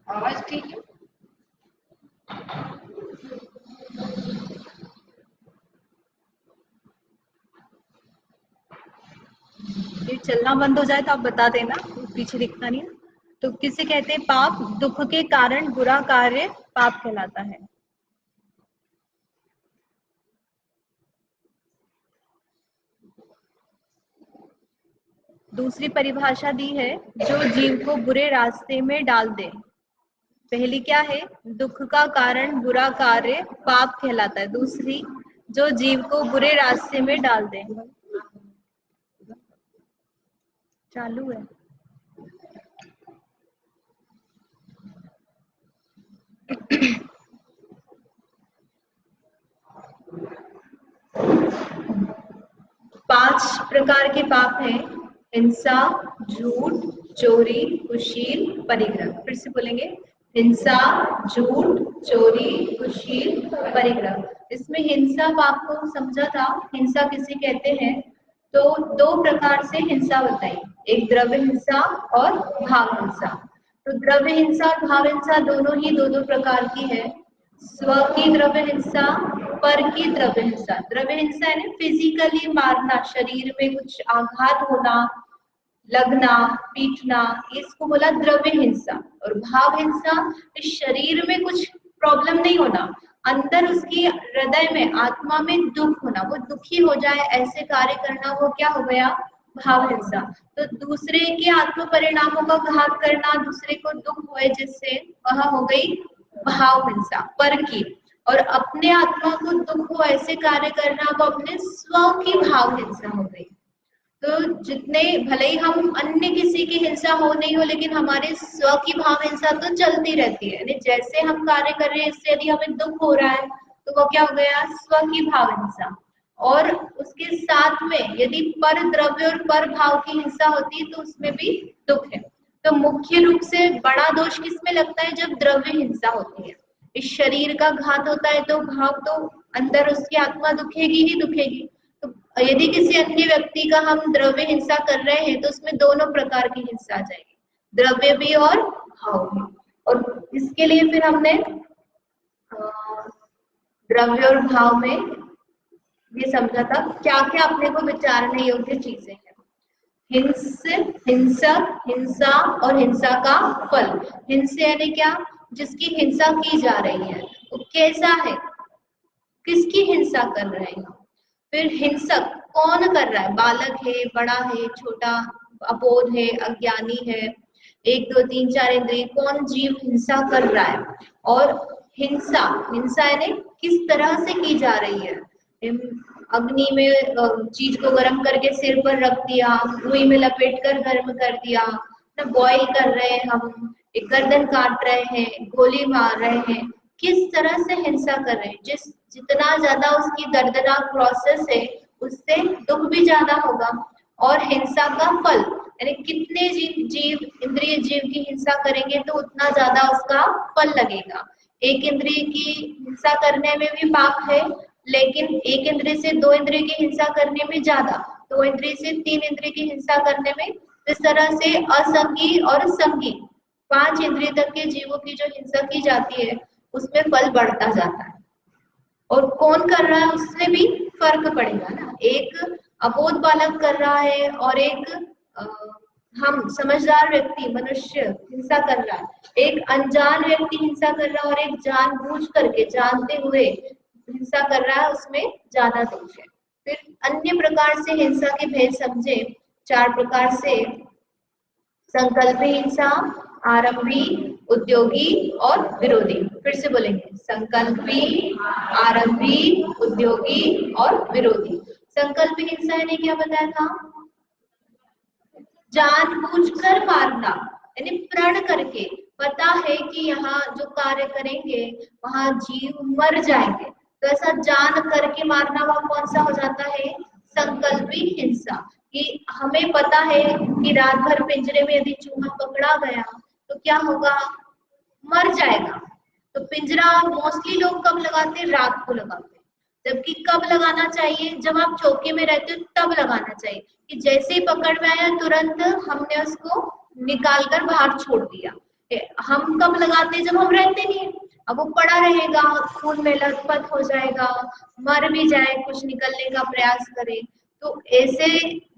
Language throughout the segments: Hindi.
आवाज ठीक है। ये चलना बंद हो जाए तो आप बता देना, पीछे दिखता नहीं है। तो किसे कहते हैं पाप? दुख के कारण बुरा कार्य पाप कहलाता है। दूसरी परिभाषा दी है, जो जीव को बुरे रास्ते में डाल दे। पहली क्या है? दुख का कारण बुरा कार्य पाप कहलाता है। दूसरी, जो जीव को बुरे रास्ते में डाल दे। चालू है। पांच प्रकार के पाप हैं: हिंसा, झूठ, चोरी, कुशील, परिग्रह। फिर से बोलेंगे, हिंसा, झूठ, चोरी, कुशील, परिग्रह। इसमें हिंसा पाप को समझा था। हिंसा किसे कहते हैं? तो दो प्रकार से हिंसा बताई, एक द्रव्य हिंसा और भाव हिंसा। तो द्रव्य हिंसा और भाव हिंसा दोनों ही दो दो प्रकार की है। स्व की द्रव्य हिंसा, पर की द्रव्य हिंसा। द्रव्य हिंसा यानी फिजिकली मारना, शरीर में कुछ आघात होना, लगना, पीटना, इसको बोला द्रव्य हिंसा। और भाव हिंसा, इस शरीर में कुछ प्रॉब्लम नहीं होना, अंदर उसकी हृदय में, आत्मा में दुख होना, वो दुखी हो जाए, ऐसे कार्य करना, वो क्या हो गया? भाव हिंसा। तो दूसरे के आत्म परिणामों का घात करना, दूसरे को दुख हुए जिससे, वह हो गई भाव हिंसा, पर की। और अपने आत्मा को दुख हो ऐसे कार्य करना, वो अपने स्व की भाव हिंसा हो गई। तो जितने भले ही हम अन्य किसी की हिंसा हो नहीं हो, लेकिन हमारे स्व की भाव हिंसा तो चलती रहती है। यानी जैसे हम कार्य कर रहे हैं, इससे यदि हमें दुख हो रहा है तो वो क्या हो गया? स्व की भाव हिंसा। और उसके साथ में यदि पर द्रव्य और पर भाव की हिंसा होती है तो उसमें भी दुख है। तो मुख्य रूप से बड़ा दोष किसमें लगता है? जब द्रव्य हिंसा होती है, इस शरीर का घात होता है, तो भाव तो अंदर उसकी आत्मा दुखेगी ही दुखेगी। तो यदि किसी अन्य व्यक्ति का हम द्रव्य हिंसा कर रहे हैं तो उसमें दोनों प्रकार की हिंसा आ जाएगी, द्रव्य भी और भाव भी। और इसके लिए फिर हमने द्रव्य और भाव में ये समझा था क्या क्या अपने को विचारने योग्य चीजें हैं। हिंसक, हिंसा और हिंसा का फल। हिंसा यानी क्या? जिसकी हिंसा की जा रही है वो कैसा है, किसकी हिंसा कर रहे हैं। फिर हिंसक कौन कर रहा है? बालक है, बड़ा है, छोटा, अबोध है, अज्ञानी है, एक दो तीन चार इंद्रिय, कौन जीव हिंसा कर रहा है। और हिंसा, हिंसा यानी किस तरह से की जा रही है। अग्नि में चीज को गर्म करके सिर पर रख दिया, रुई में लपेट कर गर्म कर दिया, ना बॉईल कर रहे हैं हम, एक गर्दन काट रहे हैं, गोली मार रहे हैं, किस तरह से हिंसा कर रहे हैं। जितना ज्यादा उसकी दर्दनाक प्रोसेस है, उससे दुख भी ज्यादा होगा। और हिंसा का फल यानी कितने जीव इंद्रिय जीव की हिंसा करेंगे तो उतना ज्यादा उसका फल लगेगा। एक इंद्रिय की हिंसा करने में भी पाप है, लेकिन एक इंद्रिय से दो इंद्रिय की हिंसा करने में ज्यादा, दो इंद्रिय से तीन इंद्रिय की हिंसा करने में, इस तरह से असंगी और संगी पांच इंद्रिय तक के जीवों की जो हिंसा की जाती है उसमें फल बढ़ता जाता है। और कौन कर रहा है उससे भी फर्क पड़ेगा ना। एक अबोध बालक कर रहा है और एक हम समझदार व्यक्ति, मनुष्य हिंसा कर रहा है, एक अनजान व्यक्ति हिंसा कर रहा है और एक जानबूझ करके, जानते हुए हिंसा कर रहा है, उसमें ज्यादा दोष है। फिर अन्य प्रकार से हिंसा के भेद समझे। चार प्रकार से: संकल्पी हिंसा, आरंभी, उद्योगी और विरोधी। फिर से बोलेंगे, संकल्पी, आरंभी, उद्योगी और विरोधी। संकल्पी हिंसा यानी क्या बताया था? जानबूझकर मारना, यानी प्रण करके, पता है कि यहाँ जो कार्य करेंगे वहां जीव मर जाएंगे, तो ऐसा जान करके मारना वह कौन सा हो जाता है? संकल्पी हिंसा। कि हमें पता है कि रात भर पिंजरे में यदि चूहा पकड़ा गया तो क्या होगा? मर जाएगा। तो पिंजरा मोस्टली लोग कब लगाते हैं? रात को लगाते हैं। जबकि कब लगाना चाहिए? जब आप चौकी में रहते हो तब लगाना चाहिए, कि जैसे ही पकड़ में आया तुरंत हमने उसको निकाल कर बाहर छोड़ दिया। हम कब लगाते हैं? जब हम रहते नहीं है। अब वो पड़ा रहेगा, खून में लथपथ हो जाएगा, मर भी जाए, कुछ निकलने का प्रयास करे। तो ऐसे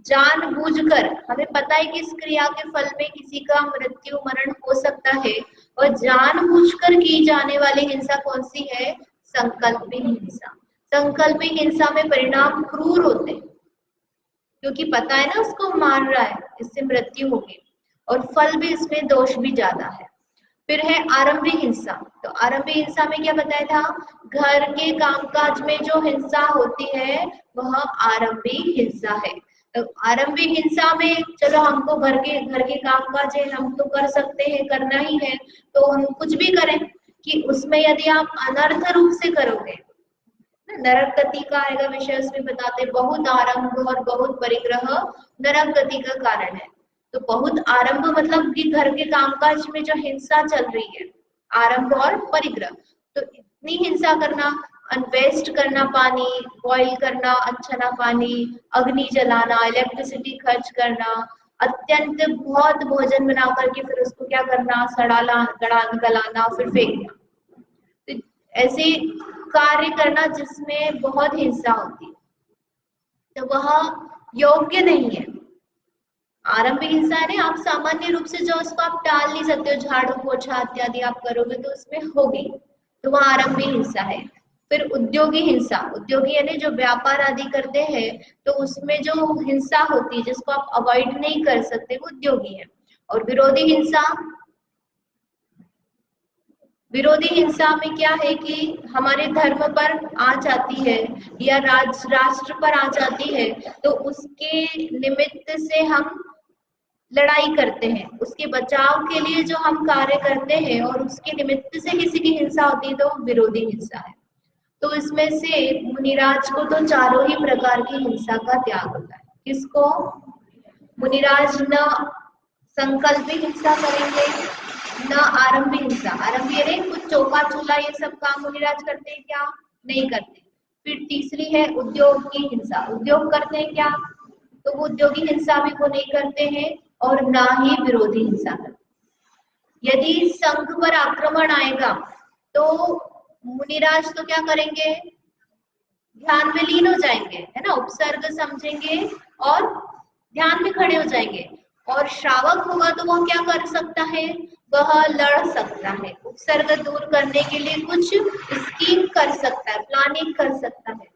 जानबूझकर, हमें पता है कि इस क्रिया के फल में किसी का मृत्यु मरण हो सकता है, और जानबूझकर की जाने वाली हिंसा कौन सी है? संकल्पित हिंसा। संकल्पित हिंसा में परिणाम क्रूर होते हैं, क्योंकि पता है ना उसको मार रहा है, इससे मृत्यु होगी, और फल भी इसमें दोष भी ज्यादा है। फिर है आरंभिक हिंसा। तो आरंभिक हिंसा में क्या बताया था? घर के कामकाज में जो हिंसा होती है वह आरंभिक हिंसा है। तो आरंभिक हिंसा में चलो हमको घर के कामकाज है, हम तो कर सकते हैं, करना ही है, तो हम कुछ भी करें। कि उसमें यदि आप अनर्थ रूप से करोगे, नरक गति का आएगा विषय, उसमें बताते बहुत आरंभ और बहुत परिग्रह नरक गति का कारण है। तो बहुत आरंभ मतलब कि घर के कामकाज में जो हिंसा चल रही है, आरंभ और परिग्रह, तो इतनी हिंसा करना, वेस्ट करना, पानी बॉईल करना, अनछना पानी, अग्नि जलाना, इलेक्ट्रिसिटी खर्च करना, अत्यंत बहुत भोजन बना करके फिर उसको क्या करना? सड़ाना, गलाना, फिर फेंकना। तो ऐसे कार्य करना जिसमें बहुत हिंसा होती है, तो वह योग्य नहीं है। आरंभिक हिंसा है, आप सामान्य रूप से जो उसको आप टाल नहीं सकते हो, झाड़ू पोछा इत्यादि आप करोगे तो उसमें होगी, तो वह आरंभिक हिंसा है। फिर उद्योगी हिंसा। उद्योगी यानी जो व्यापार आदि करते हैं, तो उसमें जो हिंसा होती है जिसको आप अवॉइड नहीं कर सकते, वो उद्योगी है। और विरोधी हिंसा। विरोधी हिंसा में क्या है कि हमारे धर्म पर आ जाती है या राष्ट्र पर आ जाती है, तो उसके निमित्त से हम लड़ाई करते हैं, उसके बचाव के लिए जो हम कार्य करते हैं, और उसके निमित्त से किसी की हिंसा होती है, तो विरोधी हिंसा है। तो इसमें से मुनिराज को तो चारों ही प्रकार की हिंसा का त्याग होता है। किसको? मुनिराज न संकल्पित हिंसा करेंगे, न आरंभिक हिंसा। आरंभिक यानी कुछ चौका चूल्हा ये सब काम मुनिराज करते हैं क्या? नहीं करते। फिर तीसरी है उद्योग की हिंसा। उद्योग करते हैं क्या? तो वो उद्योगी हिंसा भी वो नहीं करते हैं, और ना ही विरोधी हिंसा करते। यदि संघ पर आक्रमण आएगा तो मुनिराज तो क्या करेंगे? ध्यान में लीन हो जाएंगे, है ना, उपसर्ग समझेंगे और ध्यान में खड़े हो जाएंगे। और श्रावक होगा तो वह क्या कर सकता है? वह लड़ सकता है, उपसर्ग दूर करने के लिए कुछ स्कीम कर सकता है, प्लानिंग कर सकता है।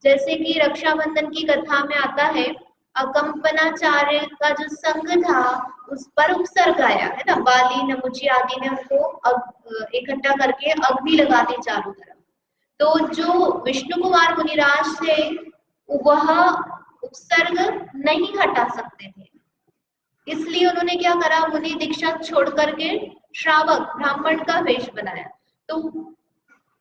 जैसे कि रक्षाबंधन की कथा में आता है, अकंपनाचार्य का जो संघ था उस पर उपसर्ग आया, है ना, बाली नमुची आदि ने उनको इकट्ठा करके अग्नि लगा दी चारों तरफ। तो जो विष्णु कुमार मुनिराज थे वह उपसर्ग नहीं हटा सकते थे, इसलिए उन्होंने क्या करा? मुनि दीक्षा छोड़ करके श्रावक ब्राह्मण का वेश बनाया। तो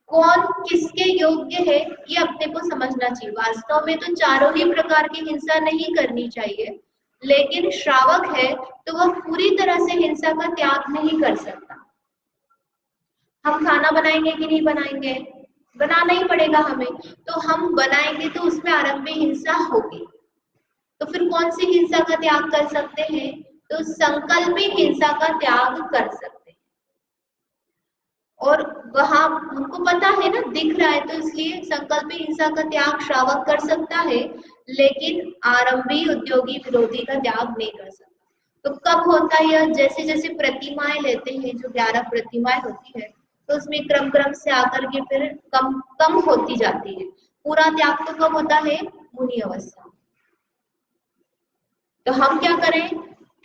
कौन किसके योग्य है ये अपने को समझना चाहिए। वास्तव में तो चारों ही प्रकार की हिंसा नहीं करनी चाहिए, लेकिन श्रावक है तो वह पूरी तरह से हिंसा का त्याग नहीं कर सकता। हम खाना बनाएंगे कि नहीं बनाएंगे? बनाना ही पड़ेगा हमें, तो हम बनाएंगे तो उसमें आरंभिक हिंसा होगी। तो फिर कौन सी हिंसा का त्याग कर सकते हैं? तो संकल्पित हिंसा का त्याग कर सकते हैं। और वहां हमको पता है ना, दिख रहा है, तो इसलिए संकल्पित हिंसा का त्याग श्रावक कर सकता है, लेकिन आरंभिक उद्योगी विरोधी का त्याग नहीं कर सकता। तो कब होता है यह? जैसे जैसे प्रतिमाएं लेते हैं, जो 11 प्रतिमाएं होती है, तो उसमें क्रम क्रम से आकर के फिर कम कम होती जाती है। पूरा त्याग तो कब होता है? मुनि अवस्था। तो हम क्या करें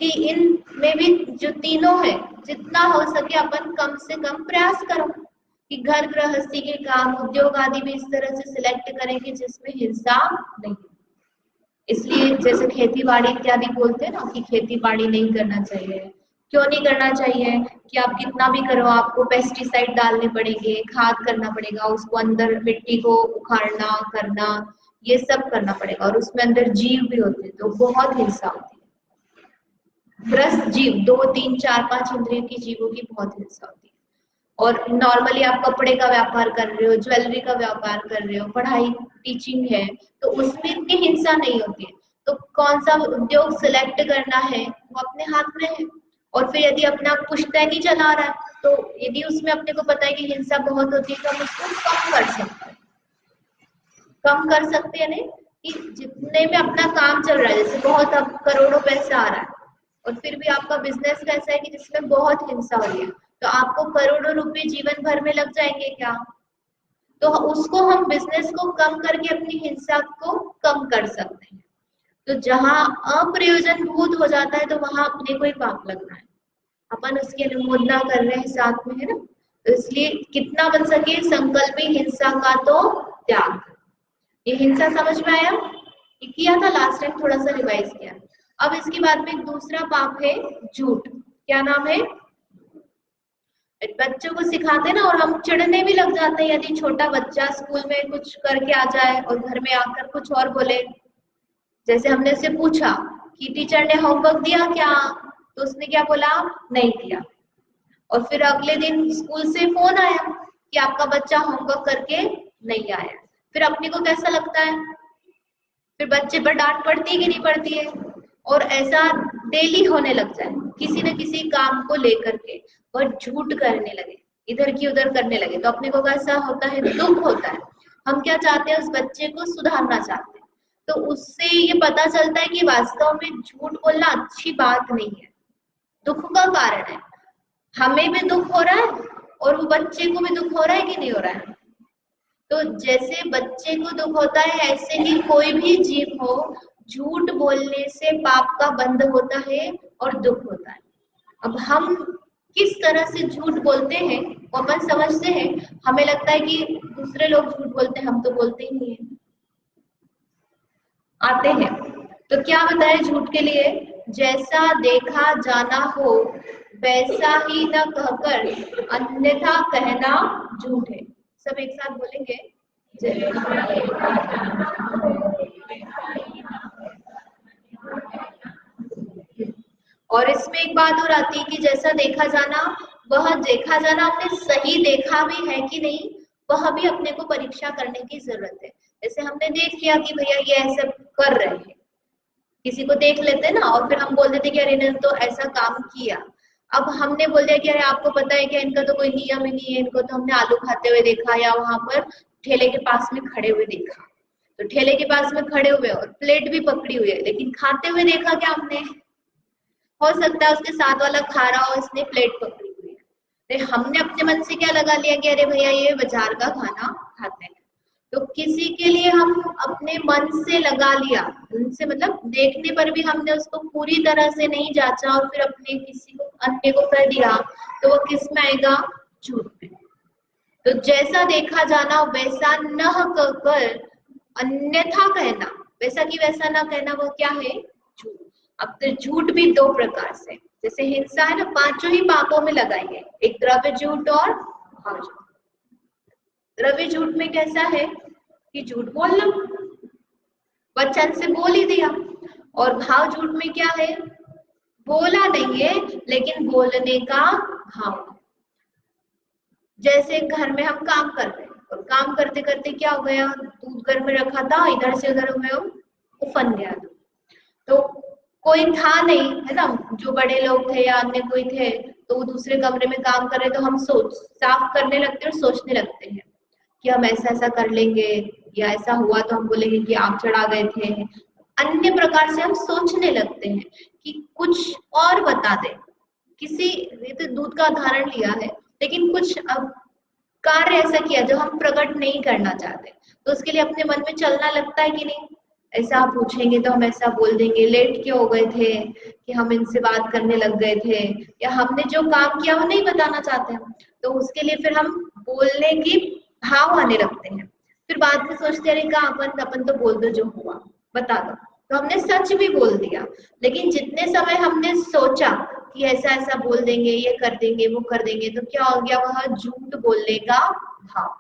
कि इन में भी जो तीनों है, जितना हो सके अपन कम से कम प्रयास करो कि घर गृहस्थी के काम, उद्योग आदि भी इस तरह से सिलेक्ट करेंगे जिसमें हिंसा नहीं। इसलिए जैसे खेती बाड़ी इत्यादि बोलते हैं ना कि खेती बाड़ी नहीं करना चाहिए। क्यों नहीं करना चाहिए? कि आप कितना भी करो, आपको पेस्टिसाइड डालने पड़ेंगे, खाद करना पड़ेगा, उसको अंदर मिट्टी को उखाड़ना करना, ये सब करना पड़ेगा, और उसमें अंदर जीव भी होते हैं, तो बहुत हिंसा होती है। ग्रस्त जीव 2, 3, 4, 5 इंद्रियों की जीवों की बहुत हिंसा होती है। और नॉर्मली आप कपड़े का व्यापार कर रहे हो, ज्वेलरी का व्यापार कर रहे हो, पढ़ाई टीचिंग है, तो उसमें इतनी हिंसा नहीं होती है। तो कौन सा उद्योग सिलेक्ट करना है वो अपने हाथ में है। और फिर यदि अपना पुश्तैनी चला रहा है तो यदि उसमें अपने को पता है कि हिंसा बहुत होती है तो हम उसको कम कर सकते हैं। कम कर सकते हैं नहीं कि जितने में अपना काम चल रहा है, जैसे बहुत अब करोड़ों पैसा आ रहा है और फिर भी आपका बिजनेस कैसा है कि जिसमें बहुत हिंसा हो रही है, तो आपको करोड़ों रुपए जीवन भर में लग जाएंगे क्या? तो उसको हम बिजनेस को कम करके अपनी हिंसा को कम कर सकते हैं। तो जहां अप्रयोजन भूत हो जाता है तो वहां अपने को ही पाप लगना है। अपन उसकी अनुमोदना कर रहे हैं साथ में, है ना? तो इसलिए कितना बन सके संकल्पी हिंसा का तो त्याग। ये हिंसा समझ में आया? ये किया था लास्ट टाइम, थोड़ा सा रिवाइज किया। अब इसके बाद में दूसरा पाप है झूठ। क्या नाम है? बच्चों को सिखाते ना, और हम चिढ़ने भी लग जाते हैं यदि छोटा बच्चा स्कूल में कुछ करके आ जाए और घर में आकर कुछ और बोले। जैसे हमने उससे पूछा कि टीचर ने होमवर्क दिया क्या, तो उसने क्या बोला? नहीं दिया। और फिर अगले दिन स्कूल से फोन आया कि आपका बच्चा होमवर्क करके नहीं आया। फिर अपने को कैसा लगता है? फिर बच्चे पर डांट पड़ती है कि नहीं पड़ती है? और ऐसा डेली होने लग जाए किसी न किसी काम को लेकर के और झूठ करने लगे, इधर की उधर करने लगे, तो अपने को कैसा होता है? दुख होता है। हम क्या चाहते हैं? उस बच्चे को सुधारना चाहते हैं। तो उससे ये पता चलता है कि वास्तव में झूठ बोलना अच्छी बात नहीं है, दुख का कारण है। हमें भी दुख हो रहा है और वो बच्चे को भी दुख हो रहा है कि नहीं हो रहा है? तो जैसे बच्चे को दुख होता है ऐसे ही कोई भी जीव हो, झूठ बोलने से पाप का बंध होता है और दुख होता है। अब हम किस तरह से झूठ बोलते हैं वो अपन समझते हैं। हमें लगता है कि दूसरे लोग झूठ बोलते हैं, हम तो बोलते ही नहीं है। आते हैं तो क्या बताए झूठ के लिए? जैसा देखा जाना हो वैसा ही न कहकर अन्यथा कहना झूठ है। सब एक साथ बोलेंगे। और इसमें एक बात और आती है कि जैसा देखा जाना, वह देखा जाना हमने सही देखा भी है कि नहीं, वह भी अपने को परीक्षा करने की जरूरत है। जैसे हमने देख लिया कि भैया ये ऐसे कर रहे हैं, किसी को देख लेते ना और फिर हम बोल देते कि अरे इन्होंने तो ऐसा काम किया। अब हमने बोल दिया कि अरे आपको पता है कि इनका तो कोई नियम ही नहीं है, इनको तो हमने आलू खाते हुए देखा या वहां पर ठेले के पास में खड़े हुए देखा। तो ठेले के पास में खड़े हुए और प्लेट भी पकड़ी हुई है, लेकिन खाते हुए देखा क्या हमने? हो सकता है उसके साथ वाला खा रहा हो, इसने प्लेट पकड़ी हुई है, तो हमने अपने मन से क्या लगा लिया कि अरे भैया ये बाजार का खाना खाते हैं। तो किसी के लिए हम अपने मन से लगा लिया, उनसे मतलब देखने पर भी हमने उसको पूरी तरह से नहीं जांचा और फिर अपने किसी को अन्य को कर दिया, तो वो किस में आएगा? झूठ में। तो जैसा देखा जाना वैसा न कहकर अन्यथा कहना, वैसा की वैसा ना कहना, वो क्या है? झूठ। अब तो झूठ भी दो प्रकार से, जैसे हिंसा है ना, पांचों ही पापों में लगाएंगे, एक द्रव्य झूठ और भाव झूठ। द्रव्य झूठ में कैसा है कि झूठ बोलना, वचन से बोल ही दिया। और भाव झूठ में क्या है? बोला नहीं है लेकिन बोलने का भाव। जैसे घर में हम काम कर रहे हैं और काम करते करते क्या हो गया, दूध घर में रखा था, इधर से उधर में उफन गया दूध। तो कोई था नहीं, है ना, जो बड़े लोग थे या अन्य कोई थे, तो वो दूसरे कमरे में काम कर रहे, तो हम सोच साफ करने लगते हैं और सोचने लगते हैं कि हम ऐसा ऐसा कर लेंगे, या ऐसा हुआ तो हम बोलेंगे कि आप चढ़ा गए थे। अन्य प्रकार से हम सोचने लगते हैं कि कुछ और बता दे। किसी, ये तो दूध का उदाहरण लिया है, लेकिन कुछ अब कार्य ऐसा किया जो हम प्रकट नहीं करना चाहते, तो उसके लिए अपने मन में चलना लगता है कि नहीं? ऐसा पूछेंगे तो हम ऐसा बोल देंगे, लेट क्यों हो गए थे, कि हम इनसे बात करने लग गए थे, या हमने जो काम किया वो नहीं बताना चाहते हम, तो उसके लिए फिर हम बोलने की भाव आने लगते हैं। फिर बाद में सोचते हैं कहा अपन तो बोल दो जो हुआ, बता दो, तो हमने सच भी बोल दिया। लेकिन जितने समय हमने सोचा कि ऐसा ऐसा बोल देंगे, ये कर देंगे, वो कर देंगे, तो क्या हो गया? वह झूठ बोलने का भाव।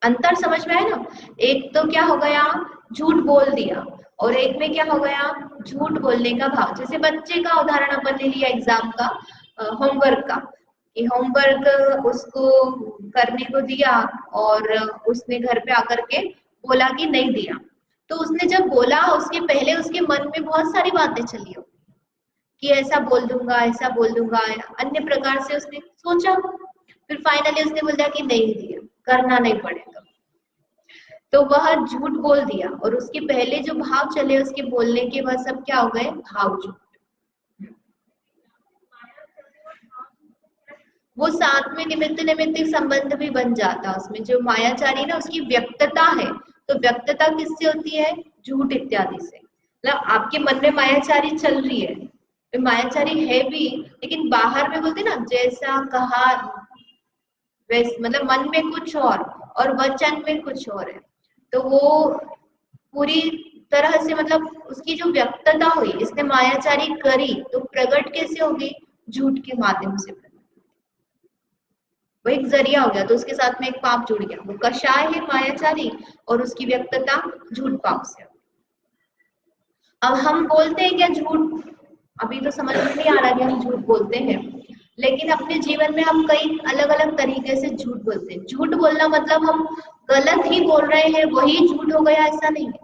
अंतर समझ में आया ना? एक तो क्या हो गया? झूठ बोल दिया, और एक में क्या हो गया? झूठ बोलने का भाव। जैसे बच्चे का उदाहरण अपन ले लिया एग्जाम का, होमवर्क का, कि होमवर्क उसको करने को दिया और उसने घर पे आकर के बोला कि नहीं दिया। तो उसने जब बोला उसके पहले उसके मन में बहुत सारी बातें चली हो कि ऐसा बोल दूंगा, अन्य प्रकार से उसने सोचा। फिर फाइनली उसने बोल दिया कि नहीं दिया, करना नहीं पड़ेगा। तो वह झूठ बोल दिया और उसके पहले जो भाव चले उसके बोलने के वह सब क्या हो गए, भाव झूठ। वो साथ में निमित्त निमित्त संबंध भी बन जाता उसमें। जो मायाचारी ना उसकी व्यक्तता है, तो व्यक्तता किससे होती है, झूठ इत्यादि से। मतलब आपके मन में मायाचारी चल रही है, तो मायाचारी है भी, लेकिन बाहर में बोलते ना जैसा कहा वैसे, मतलब मन में कुछ और वचन में कुछ और है। तो वो पूरी तरह से मतलब उसकी जो व्यक्तता हुई, इसने मायाचारी करी तो प्रकट कैसे होगी, झूठ के माध्यम से। वो एक जरिया हो गया, तो उसके साथ में एक पाप जुड़ गया। वो कषाय है मायाचारी और उसकी व्यक्तता झूठ पाप से। अब हम बोलते हैं क्या झूठ, अभी तो समझ में नहीं आ रहा कि हम झूठ बोलते हैं, लेकिन अपने जीवन में हम कई अलग अलग तरीके से झूठ बोलते हैं। झूठ बोलना मतलब हम गलत ही बोल रहे हैं वही झूठ हो गया, ऐसा नहीं है।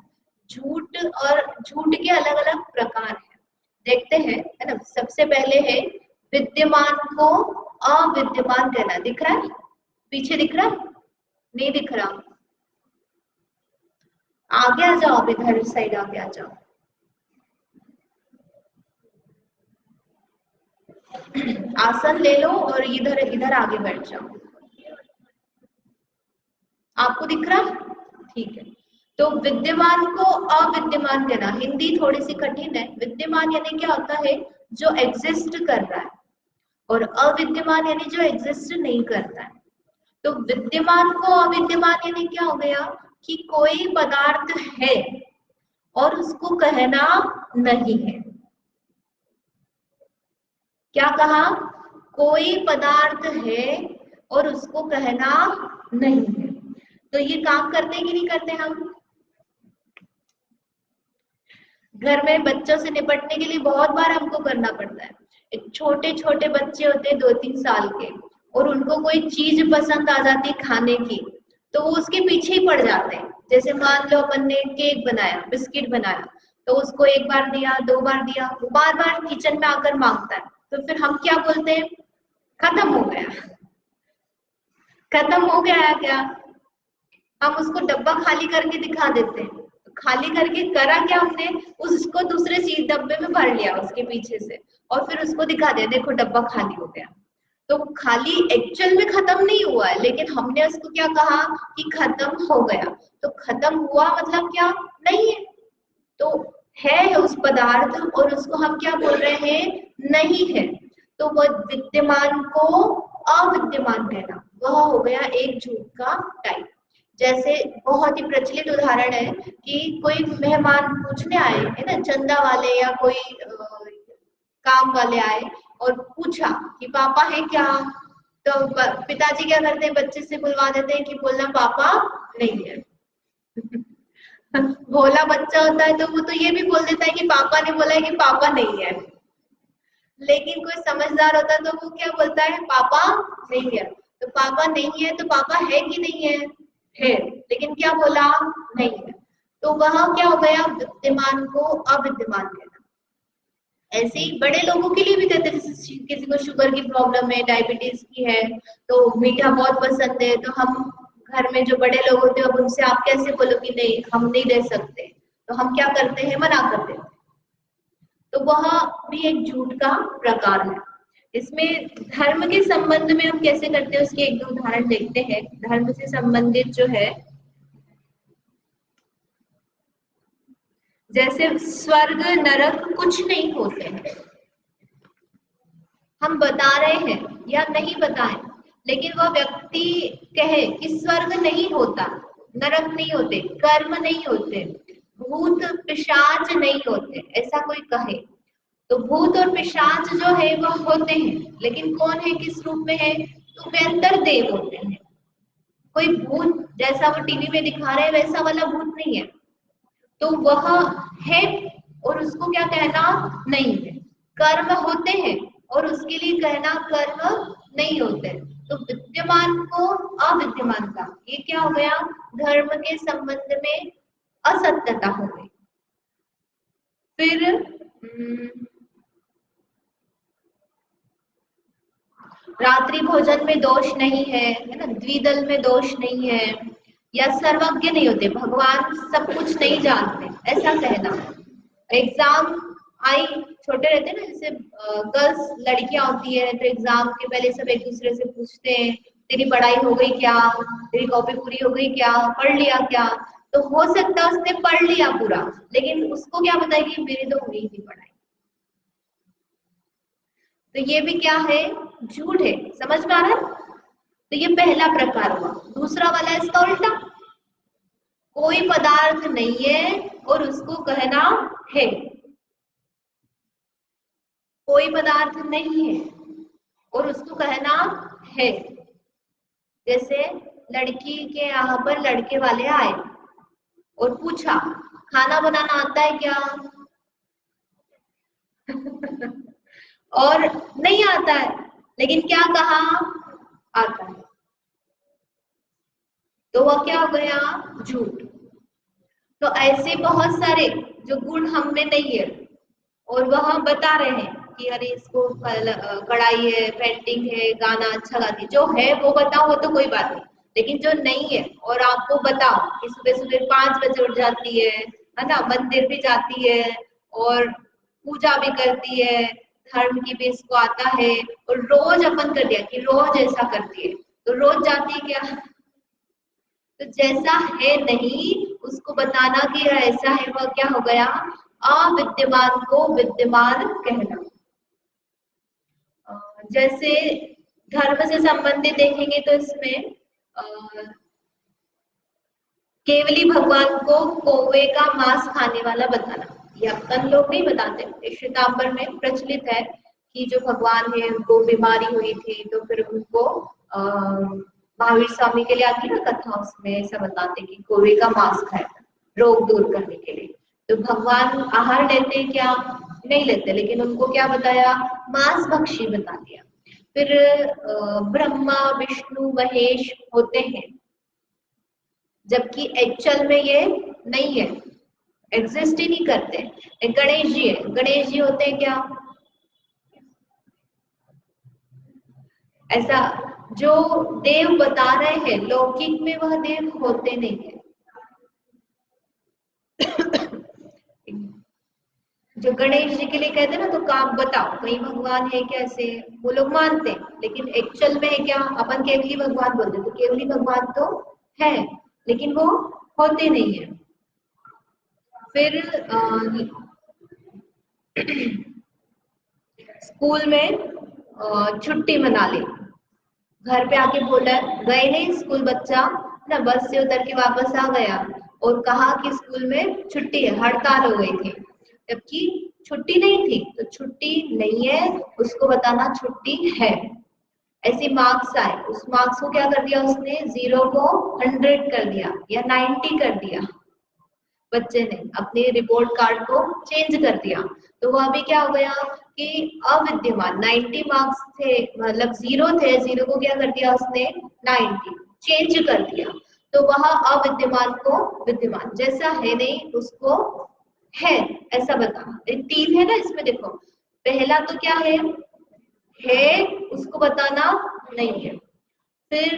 झूठ और झूठ के अलग अलग प्रकार हैं, देखते हैं, है ना। सबसे पहले है विद्यमान को अविद्यमान कहना। दिख रहा है, पीछे दिख रहा है, नहीं दिख रहा, आगे आ जाओ, अब इधर साइड आगे आ जाओ। आसन ले लो और इधर इधर आगे बैठ जाओ। आपको दिख रहा है, ठीक है। तो विद्यमान को अविद्यमान कहना, हिंदी थोड़ी सी कठिन है। विद्यमान यानी क्या होता है, जो एग्जिस्ट कर रहा है, और अविद्यमान यानी जो एग्जिस्ट नहीं करता है। तो विद्यमान को अविद्यमान यानी क्या हो गया कि कोई पदार्थ है और उसको कहना नहीं है। क्या कहा, कोई पदार्थ है और उसको कहना नहीं है। तो ये काम करते कि नहीं करते हम, घर में बच्चों से निपटने के लिए बहुत बार हमको करना पड़ता है। एक छोटे छोटे बच्चे होते हैं 2-3 साल के, और उनको कोई चीज पसंद आ जाती है खाने की, तो वो उसके पीछे ही पड़ जाते हैं। जैसे मान लो अपन ने केक बनाया, बिस्किट बनाया, तो उसको एक बार दिया, 2 बार दिया, वो बार बार किचन में आकर मांगता है। तो फिर हम क्या बोलते हैं, खत्म हो गया, खत्म हो गया है क्या। हम उसको डब्बा खाली करके दिखा देते हैं। तो खाली करके करा क्या हमने, उसको दूसरे चीज डब्बे में भर लिया उसके पीछे से, और फिर उसको दिखा दिया, देखो डब्बा खाली हो गया। तो खाली एक्चुअल में खत्म नहीं हुआ है, लेकिन हमने उसको क्या कहा कि खत्म हो गया। तो खत्म हुआ मतलब क्या, नहीं है। तो है उस पदार्थ और उसको हम क्या बोल रहे हैं, नहीं है। तो वह विद्यमान को अविद्यमान कहना, वह हो गया एक झूठ का टाइप। जैसे बहुत ही प्रचलित उदाहरण है कि कोई मेहमान पूछने आए है ना, चंदा वाले या कोई काम वाले आए और पूछा कि पापा है क्या। तो पिताजी क्या करते हैं, बच्चे से बुलवा देते हैं कि बोलना पापा नहीं है। भोला बच्चा होता है तो वो तो ये भी बोल देता है कि पापा ने बोला है कि पापा नहीं है। लेकिन कोई समझदार होता है तो वो क्या बोलता है, पापा नहीं है। तो पापा नहीं है, तो पापा है कि नहीं है, है, लेकिन क्या बोला, नहीं है। तो वह क्या हो गया, विद्यमान को अविद्यमान कहना। ऐसे ही बड़े लोगों के लिए भी कहते हैं, जैसे किसी को शुगर की प्रॉब्लम है, डायबिटीज की है, तो मीठा बहुत पसंद है, तो हम घर में जो बड़े लोग होते हैं अब उनसे आप कैसे बोलो कि नहीं हम नहीं दे सकते, तो हम क्या करते हैं, मना कर देते हैं। तो वह भी एक झूठ का प्रकार है। इसमें धर्म के संबंध में हम कैसे करते हैं उसके एक दो उदाहरण देखते हैं। धर्म से संबंधित जो है, जैसे स्वर्ग नरक कुछ नहीं होते हैं, हम बता रहे हैं या नहीं बताएं, लेकिन वह व्यक्ति कहे कि स्वर्ग नहीं होता, नरक नहीं होते, कर्म नहीं होते, भूत पिशाच नहीं होते, ऐसा कोई कहे, तो भूत और पिशाच जो है वह होते हैं, लेकिन कौन है, किस रूप में है, तो व्यंतर देव होते हैं। कोई भूत जैसा वो टीवी में दिखा रहे हैं वैसा वाला भूत नहीं है। तो वह है और उसको क्या कहना नहीं है। कर्म होते हैं और उसके लिए कहना कर्म नहीं होते। तो विद्यमान को अविद्यमान का, ये क्या हो गया, धर्म के संबंध में असत्यता हो गई। फिर रात्रि भोजन में दोष नहीं है ना, द्विदल में दोष नहीं है, या सर्वज्ञ नहीं होते, भगवान सब कुछ नहीं जानते, ऐसा कहना। एग्जाम आई, छोटे रहते हैं ना, जैसे गर्ल्स लड़कियां होती है तो एग्जाम के पहले सब एक दूसरे से पूछते हैं तेरी पढ़ाई हो गई क्या, तेरी कॉपी पूरी हो गई क्या, पढ़ लिया क्या। तो हो सकता है उसने पढ़ लिया पूरा, लेकिन उसको क्या पता है कि मेरी तो हुई नहीं पढ़ाई। तो ये भी क्या है, झूठ है। समझ में आ रहा है? तो ये पहला प्रकार हुआ। दूसरा वाला है इसका उल्टा, कोई पदार्थ नहीं है और उसको कहना है। कोई पदार्थ नहीं है और उसको कहना है। जैसे लड़की के यहाँ पर लड़के वाले आए और पूछा खाना बनाना आता है क्या और नहीं आता है, लेकिन क्या कहा, आता है। तो वह क्या हो गया, झूठ। तो ऐसे बहुत सारे जो गुण हम में नहीं है और वह हम बता रहे हैं कि अरे इसको कढ़ाई है, पेंटिंग है, गाना अच्छा गाती है, जो है वो बताओ, वो तो कोई बात नहीं। लेकिन जो नहीं है और आपको बताओ कि सुबह सुबह 5 बजे उठ जाती है ना, मंदिर भी जाती है और पूजा भी करती है, धर्म की भी इसको आता है, और रोज अपन कर दिया कि रोज ऐसा करती है, तो रोज जाती है क्या। तो जैसा है नहीं उसको बताना कि ऐसा है, वह क्या हो गया, अविद्यमान को विद्यमान कहना। जैसे धर्म से संबंधित देखेंगे तो इसमें केवली भगवान को कौवे का मांस खाने वाला बताना, ये अपन लोग नहीं बताते। श्वेतांबर में प्रचलित है कि जो भगवान है उनको बीमारी हुई थी, तो फिर उनको महावीर स्वामी के लिए आती ना कथा, उसमें ऐसा बताते कि कौवे का मांस खाया रोग दूर करने के लिए। तो भगवान आहार लेते क्या, नहीं लेते, लेकिन उनको क्या बताया, मांस भक्षी बता दिया। फिर ब्रह्मा विष्णु महेश होते हैं, जबकि एक्चुअल में ये नहीं है, एग्जिस्ट ही नहीं करते। गणेश जी है, गणेश जी होते हैं क्या, ऐसा जो देव बता रहे हैं लौकिक में वह देव होते नहीं है। जो गणेश जी के लिए कहते हैं ना, तो काम बताओ कहीं भगवान है कैसे, वो लोग मानते हैं, लेकिन एक्चुअल में है क्या, अपन केवली भगवान बोलते, तो केवली भगवान तो है लेकिन वो होते नहीं है। फिर स्कूल में छुट्टी मना ली, घर पे आके बोला, गए नहीं स्कूल बच्चा ना, बस से उतर के वापस आ गया और कहा कि स्कूल में छुट्टी है, हड़ताल हो गई थी, जबकि छुट्टी नहीं थी। तो छुट्टी नहीं है उसको बताना छुट्टी है। ऐसे मार्क्स आए, उस मार्क्स को क्या कर दिया उसने, 0 को 100 कर दिया या 90 कर दिया, बच्चे ने अपने रिपोर्ट कार्ड को चेंज कर दिया। तो वो अभी क्या हो गया कि अविद्यमान, 90 मार्क्स थे, मतलब 0 थे, 0 को क्या कर दिया उसने, 90 चेंज कर दिया। तो वह अविद्यमान को विद्यमान, जैसा है नहीं उसको है ऐसा बताना। 3 है ना इसमें, देखो पहला तो क्या है उसको बताना नहीं है, फिर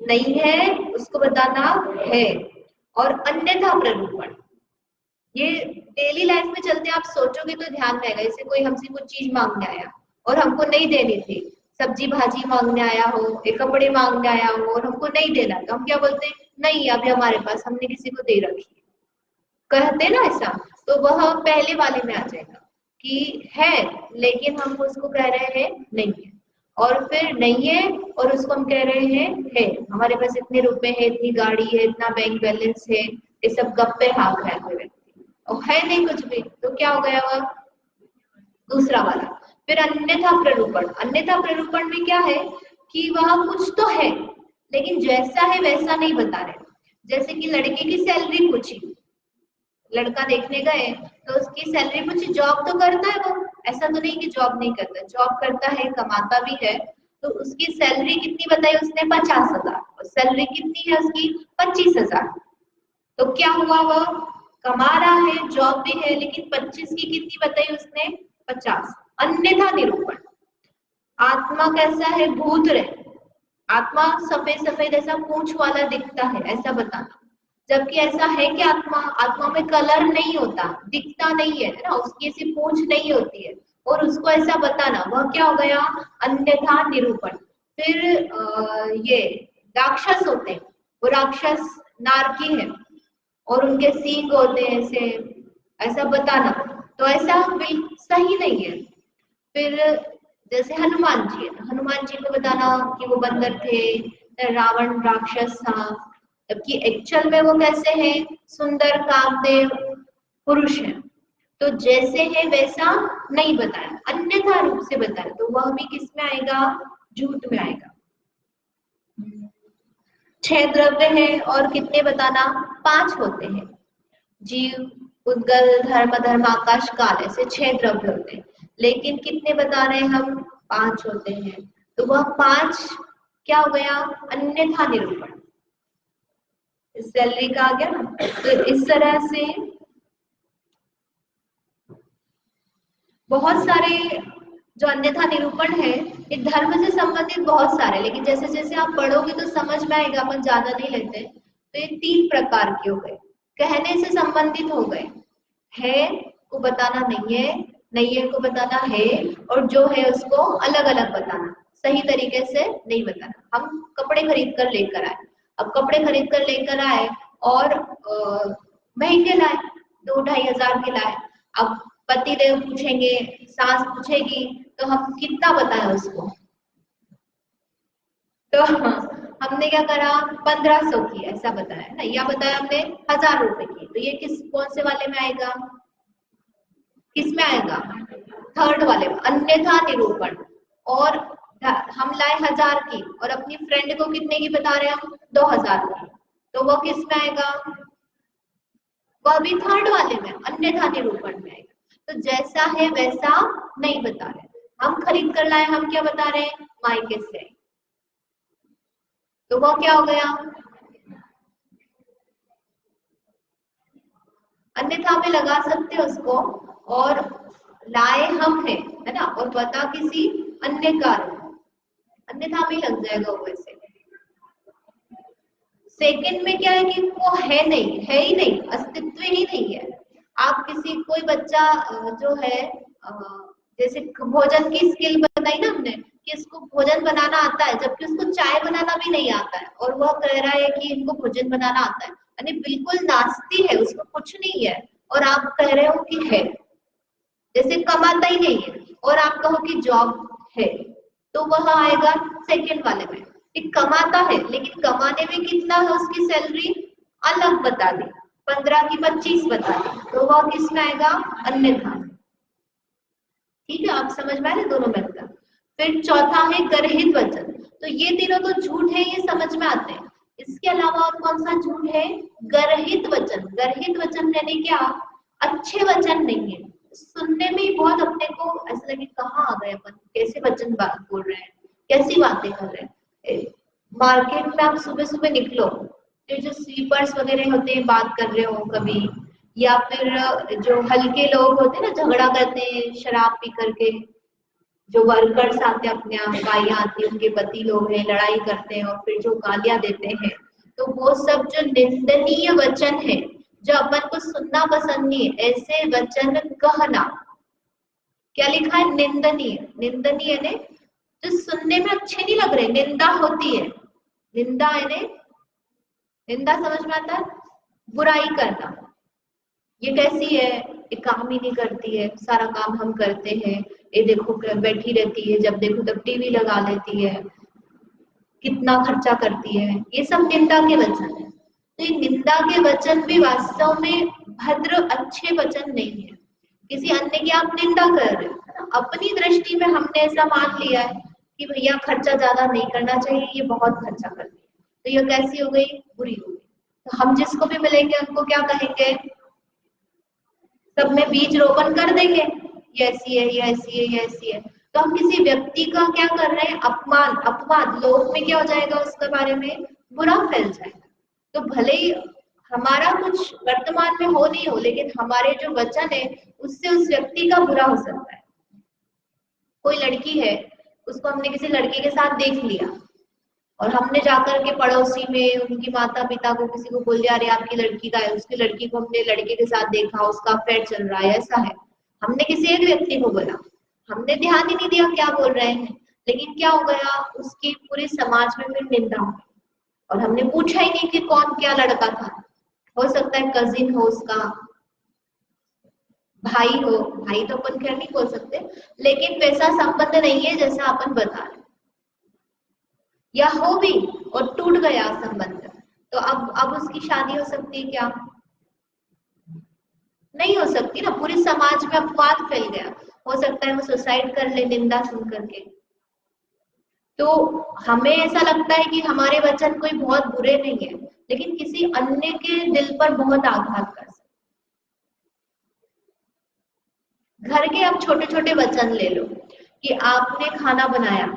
नहीं है उसको बताना है, और अन्यथा प्ररूपण। ये डेली लाइफ में चलते आप सोचोगे तो ध्यान में आएगा। जैसे कोई हमसे कुछ चीज मांगने आया और हमको नहीं देनी थी, सब्जी भाजी मांगने आया हो, एक कपड़े मांगने आया हो और हमको नहीं देना, तो हम क्या बोलते हैं, नहीं अभी हमारे पास, हमने किसी को दे रखी है, कहते ना ऐसा। तो वह पहले वाले में आ जाएगा कि है लेकिन हम उसको कह रहे हैं नहीं है, और फिर नहीं है और उसको हम कह रहे हैं है, हमारे पास इतने रुपए है, इतनी गाड़ी है, इतना बैंक बैलेंस है, ये सब गप्पे हाँक रहे हैं व्यक्ति, और है नहीं कुछ भी, तो क्या हो गया वह दूसरा वाला। फिर अन्यथा प्ररूपण, अन्यथा प्ररूपण में क्या है कि वह कुछ तो है लेकिन जैसा है वैसा नहीं बता रहे। जैसे कि लड़के की सैलरी पूछी, लड़का देखने गए तो उसकी सैलरी पूछी, जॉब तो करता है वो, ऐसा तो नहीं कि जॉब नहीं करता, जॉब करता है, कमाता भी है। तो उसकी सैलरी कितनी बताई उसने? 50,000। और सैलरी कितनी है उसकी? 25,000। तो क्या हुआ, वह कमा रहा है, जॉब भी है, लेकिन 25 की कितनी बताई उसने? 50। अन्यथा निरूपण। आत्मा कैसा है? भूत रे। आत्मा सफेद सफेद ऐसा पूंछ वाला दिखता है, ऐसा बताना। जबकि ऐसा है कि आत्मा, आत्मा में कलर नहीं होता, दिखता नहीं है ना, उसकी ऐसी पूंछ नहीं होती है। और उसको ऐसा बताना, वह क्या हो गया? अन्यथा निरूपण। फिर ये राक्षस होते हैं, वो राक्षस नारकी है और उनके सींग होते हैं ऐसे, ऐसा बताना। तो ऐसा बिल्कुल सही नहीं है। फिर जैसे हनुमान जी है, तो हनुमान जी को बताना कि वो बंदर थे, रावण राक्षस था, जबकि एक्चुअल में वो कैसे हैं? सुंदर कामदेव पुरुष है। तो जैसे है वैसा नहीं बताया, अन्यथा रूप से बताया, तो वह भी किस में आएगा? झूठ में आएगा। 6 द्रव्य है और कितने बताना? 5 होते हैं। जीव, उद्गल, धर्म, धर्म, आकाश, काल, ऐसे 6 द्रव्य होते हैं। लेकिन कितने बता रहे हैं हम? 5 होते हैं। तो वह 5 क्या हो गया? अन्यथा निरूपण। सैलरी का आ गया ना। तो इस तरह से बहुत सारे जो अन्यथा निरूपण है, ये धर्म से संबंधित बहुत सारे, लेकिन जैसे जैसे आप पढ़ोगे तो समझ में आएगा, अपन ज्यादा नहीं लेते। तो ये 3 प्रकार के हो गए। कहने से संबंधित हो गए, है को बताना नहीं है, नहीं है को बताना है, और जो है उसको अलग अलग बताना, सही तरीके से नहीं बताना। हम कपड़े खरीद कर लेकर आए, अब कपड़े खरीद कर लेकर आए और महंगे लाए, 2-2.5 हजार के लाए। अब पति देव पूछेंगे, सास पूछेगी, तो हम कितना बताएं उसको? तो हमने क्या करा? 1500 की ऐसा बताया ना, या बताया हमने 1000 रुपए की। तो ये किस कौन से वाले में आएगा? किस में आएगा? थर्ड वाले में, अन्यथा निरूपण। और हम लाए 1000 की और अपनी फ्रेंड को कितने की बता रहे हैं हम? 2000 की। तो वो किस में आएगा? वह भी थर्ड वाले में, अन्यथा निरूपण में आएगा। तो जैसा है वैसा नहीं बता रहे। हम खरीद कर लाए, हम क्या बता रहे हैं? मायके से। तो वो क्या हो गया? अन्यथा में लगा सकते हो उसको। और लाए हम है ना, और बता किसी अन्य कारण, अन्यथा में लग जाएगा वो वैसे। सेकंड में क्या है कि वो है नहीं, है ही नहीं, अस्तित्व ही नहीं है। आप किसी कोई बच्चा जो है जैसे भोजन की स्किल बताई ना हमने कि इसको भोजन बनाना आता है, जबकि उसको चाय बनाना भी नहीं आता है, और वह कह रहा है कि इनको भोजन बनाना आता है, यानी बिल्कुल नास्ती है, उसको कुछ नहीं है, और आप कह रहे हो कि है। जैसे कमाता ही नहीं है और आप कहो कि जॉब है, तो वह आएगा सेकंड वाले में। एक कमाता है लेकिन कमाने में कितना है उसकी सैलरी अलग बता दी, 15 की 25 बता दी, तो वह किस में आएगा? अन्यथा। ठीक है, आप समझ में आए ना दोनों में अंतर। फिर चौथा है गर्हित वचन। तो ये तीनों तो झूठ है, ये समझ में आते हैं। इसके अलावा और कौन सा झूठ है? गर्हित वचन। गर्हित वचन यानी क्या? अच्छे वचन नहीं है, सुनने में ही बहुत अपने को ऐसा लगे कहाँ आ गए अपन, कैसे वचन बात बोल रहे हैं, कैसी बातें कर रहे हैं। मार्केट में आप सुबह सुबह निकलो, तो जो स्लीपर्स वगैरह होते हैं, बात कर रहे हो कभी, या फिर जो हल्के लोग होते हैं ना, झगड़ा करते हैं शराब पी करके, जो वर्कर्स आते हैं, अपने यहाँ बाइयां आती है, उनके पति लोग हैं, लड़ाई करते हैं और फिर जो गालियां देते हैं, तो वो सब जो निंदनीय वचन है, जो अपन को सुनना पसंद नहीं है, ऐसे वचन कहना। क्या लिखा है? निंदनीय। निंदनीय ने जो सुनने में अच्छे नहीं लग रहे, निंदा होती है। निंदा है, निंदा समझ में आता है? बुराई करना। ये कैसी है? ये काम ही नहीं करती है, सारा काम हम करते हैं, ये देखो बैठी रहती है, जब देखो तब टीवी लगा लेती है, कितना खर्चा करती है। ये सब निंदा के वचन है। तो ये निंदा के वचन भी वास्तव में भद्र अच्छे वचन नहीं है। किसी अन्य की आप निंदा कर रहे हो, अपनी दृष्टि में हमने ऐसा मान लिया है कि भैया खर्चा ज्यादा नहीं करना चाहिए, ये बहुत खर्चा करती है, तो ये कैसी हो गई? बुरी हो गई। तो हम जिसको भी मिलेंगे उनको क्या कहेंगे? सब में बीज रोपण कर देंगे, ये ऐसी है, ये ऐसी है, ये ऐसी है, तो हम किसी व्यक्ति का क्या कर रहे हैं, अपमान, अपवाद, लोक में क्या हो जाएगा, उसके बारे में बुरा फैल जाएगा। तो भले ही हमारा कुछ वर्तमान में हो नहीं हो, लेकिन हमारे जो वचन है उससे उस व्यक्ति का बुरा हो सकता है। कोई लड़की है, उसको हमने किसी लड़के के साथ देख लिया और हमने जाकर के पड़ोसी में उनकी माता पिता को किसी को बोल दिया, अरे आपकी लड़की का है, उसकी लड़की को हमने लड़के के साथ देखा, उसका अफेयर चल रहा है, ऐसा है। हमने किसी एक व्यक्ति को बोला, हमने ध्यान ही नहीं दिया क्या बोल रहे हैं, लेकिन क्या हो गया, उसकी पूरे समाज में फिर निंदा हो, और हमने पूछा ही नहीं कि कौन क्या लड़का था। हो सकता है कजिन हो, उसका भाई हो, भाई तो अपन खैर नहीं बोल सकते, लेकिन वैसा संबंध नहीं है जैसा अपन बता रहे, या हो भी और टूट गया संबंध, तो अब उसकी शादी हो सकती है क्या? नहीं हो सकती ना, पूरे समाज में अपवाद फैल गया। हो सकता है वो सुसाइड कर ले निंदा सुन करके। तो हमें ऐसा लगता है कि हमारे वचन कोई बहुत बुरे नहीं है, लेकिन किसी अन्य के दिल पर बहुत आघात कर सकते। घर के अब छोटे छोटे वचन ले लो कि आपने खाना बनाया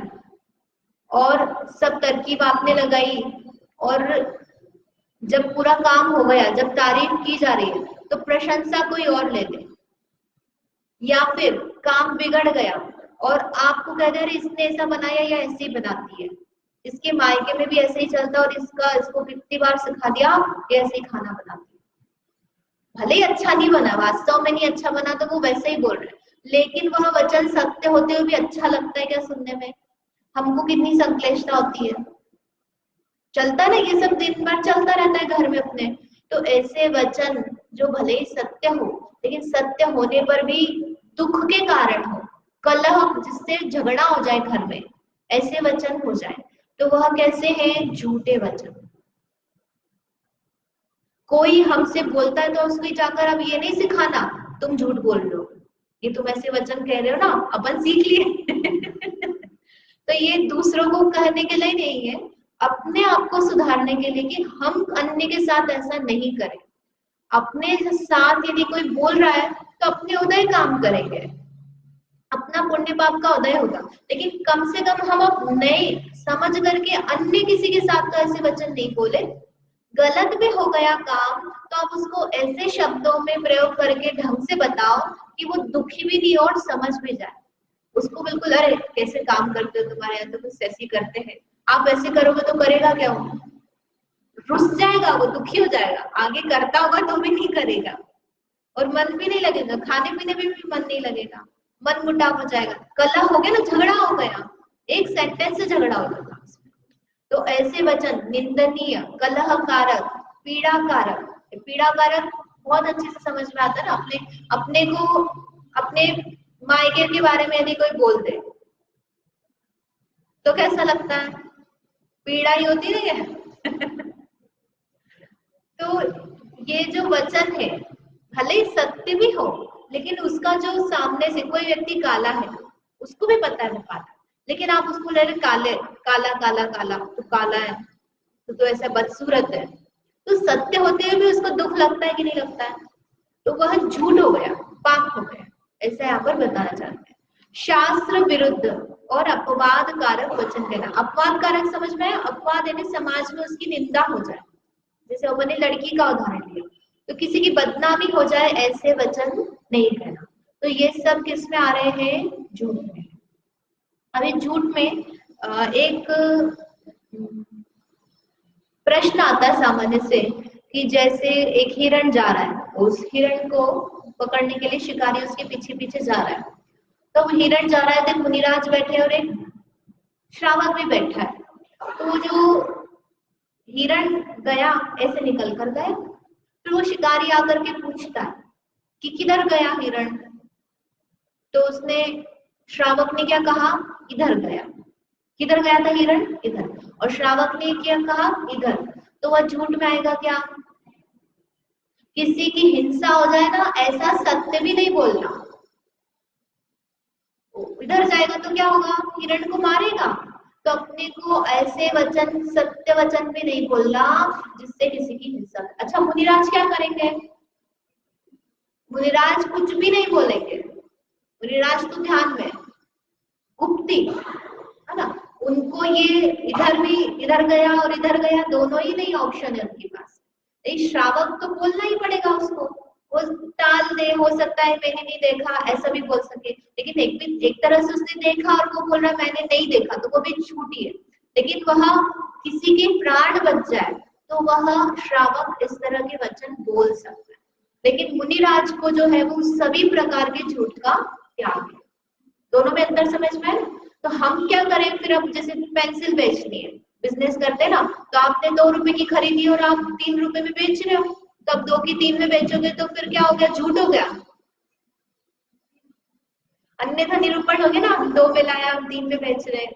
और सब तरकीब आपने लगाई, और जब पूरा काम हो गया, जब तारीफ की जा रही है, तो प्रशंसा कोई और ले ले, या फिर काम बिगड़ गया और आपको कह दे, अरे इसने ऐसा बनाया या ऐसे ही बनाती है, इसके मायके में भी ऐसे ही चलता, और इसको कितनी बार सिखा दिया, ये ऐसे ही खाना बनाती है। भले ही अच्छा नहीं बना, वास्तव में नहीं अच्छा बना, तो वो वैसे ही बोल रहे हैं, लेकिन वह वचन सत्य होते हुए भी अच्छा लगता है क्या सुनने में? हमको कितनी संश्लेषता होती है, चलता ना, ये सब दिन भर चलता रहता है घर में अपने। तो ऐसे वचन जो भले ही सत्य हो, लेकिन सत्य होने पर भी दुख के कारण हो, कलह, जिससे झगड़ा हो जाए घर में, ऐसे वचन हो जाए, तो वह कैसे हैं? झूठे वचन। कोई हमसे बोलता है तो उसको जाकर अब ये नहीं सिखाना तुम झूठ बोल रहे हो, ये तुम ऐसे वचन कह रहे हो ना, अपन सीख लिए। तो ये दूसरों को कहने के लिए नहीं है, अपने आप को सुधारने के लिए, कि हम अन्य के साथ ऐसा नहीं करें। अपने साथ यदि कोई बोल रहा है तो अपने उदय काम करेंगे, अपना पुण्य पाप का उदय होगा, लेकिन कम से कम हम अब नए समझ करके अन्य किसी के साथ तो ऐसे वचन नहीं बोले। गलत भी हो गया काम तो आप उसको ऐसे शब्दों में प्रयोग करके ढंग से बताओ कि वो दुखी भी नहीं और समझ भी जाए। उसको बिल्कुल, अरे कैसे काम करते हो, तुम्हारे यहाँ तो कुछ ऐसे करते हैं, आप ऐसे करोगे तो करेगा क्या? वो रुस जाएगा, वो दुखी हो जाएगा, आगे करता होगा तो भी नहीं करेगा, और मन भी नहीं लगेगा, खाने पीने में भी मन नहीं लगेगा, मन मुटाव हो जाएगा, कलह हो गया ना, झगड़ा हो गया, एक सेंटेंस से झगड़ा हो जाता। तो ऐसे वचन निंदनीय, कलह कारक, पीड़ा कारक, पीड़ा कारक बहुत अच्छे से समझ में आता है ना, अपने को अपने मायके के बारे में यदि कोई बोल दे तो कैसा लगता है? पीड़ा ही होती नहीं है। तो ये जो वचन है, भले ही सत्य भी हो, लेकिन उसका जो सामने से कोई व्यक्ति काला है, उसको भी पता है वो काला, लेकिन आप उसको ले रहे काले, काला काला काला, तो काला है तो ऐसा बदसूरत है, तो सत्य होते हुए भी उसको दुख लगता है कि नहीं लगता है? तो वह झूठ हो गया, पाप हो गया, ऐसा यहाँ पर बताना चाहते हैं। शास्त्र विरुद्ध और अपवाद कारक वचन कहना। अपवाद कारक समझ में है? अपवाद यानी समाज में उसकी निंदा हो जाए, जैसे मैंने लड़की का उदाहरण लिया, तो किसी की बदनामी हो जाए, ऐसे वचन नहीं कहना। तो ये सब किस में आ रहे हैं? झूठ में। अभी झूठ में एक प्रश्न आता है सामान्य से, कि जैसे एक हिरण जा रहा है, उस हिरण को पकड़ने के लिए शिकारी उसके पीछे पीछे जा रहा है, तो वो हिरण जा रहा है, तो मुनिराज बैठे और एक श्रावक भी बैठा है, तो जो हिरण गया ऐसे निकल कर गया, फिर वो शिकारी आकर के पूछता है कि किधर गया हिरण, तो उसने, श्रावक ने क्या कहा? इधर गया। किधर गया था हिरण? इधर। और श्रावक ने क्या कहा? इधर। तो वह झूठ में आएगा क्या? किसी की हिंसा हो जाए ना, ऐसा सत्य भी नहीं बोलना, इधर जाएगा तो क्या होगा? हिरण को मारेगा। तो अपने को ऐसे वचन, सत्य वचन भी नहीं बोलना जिससे किसी की हिंसा। अच्छा, मुनिराज क्या करेंगे? मुनिराज कुछ भी नहीं बोलेंगे, मुनिराज तो ध्यान में, गुप्ती है ना, उनको ये इधर भी, इधर गया और इधर गया, दोनों ही नहीं ऑप्शन है उनके पास। श्रावक तो बोलना ही पड़ेगा उसको, वो टाल दे, हो सकता है मैंने नहीं देखा ऐसा भी बोल सके, लेकिन एक तरह से उसने देखा और वो बोल रहा मैंने नहीं देखा, तो वो भी झूठ ही है। लेकिन वह किसी के प्राण बच जाए तो वह श्रावक इस तरह के वचन बोल सकता है। लेकिन मुनिराज को जो है वो सभी प्रकार के झूठ का त्याग है। दोनों में अंतर समझ में है? तो हम क्या करें फिर, अब जैसे पेंसिल बेचनी है, बिजनेस करते हैं ना, तो आपने 2 रुपए की खरीदी और आप 3 रुपए में बेच रहे हो, तब 2 की 3 में बेचोगे तो फिर क्या हो गया, झूठ हो गया, अन्यथा निरूपण हो गया ना, आप 2 में लाया आप 3 में बेच रहे हैं।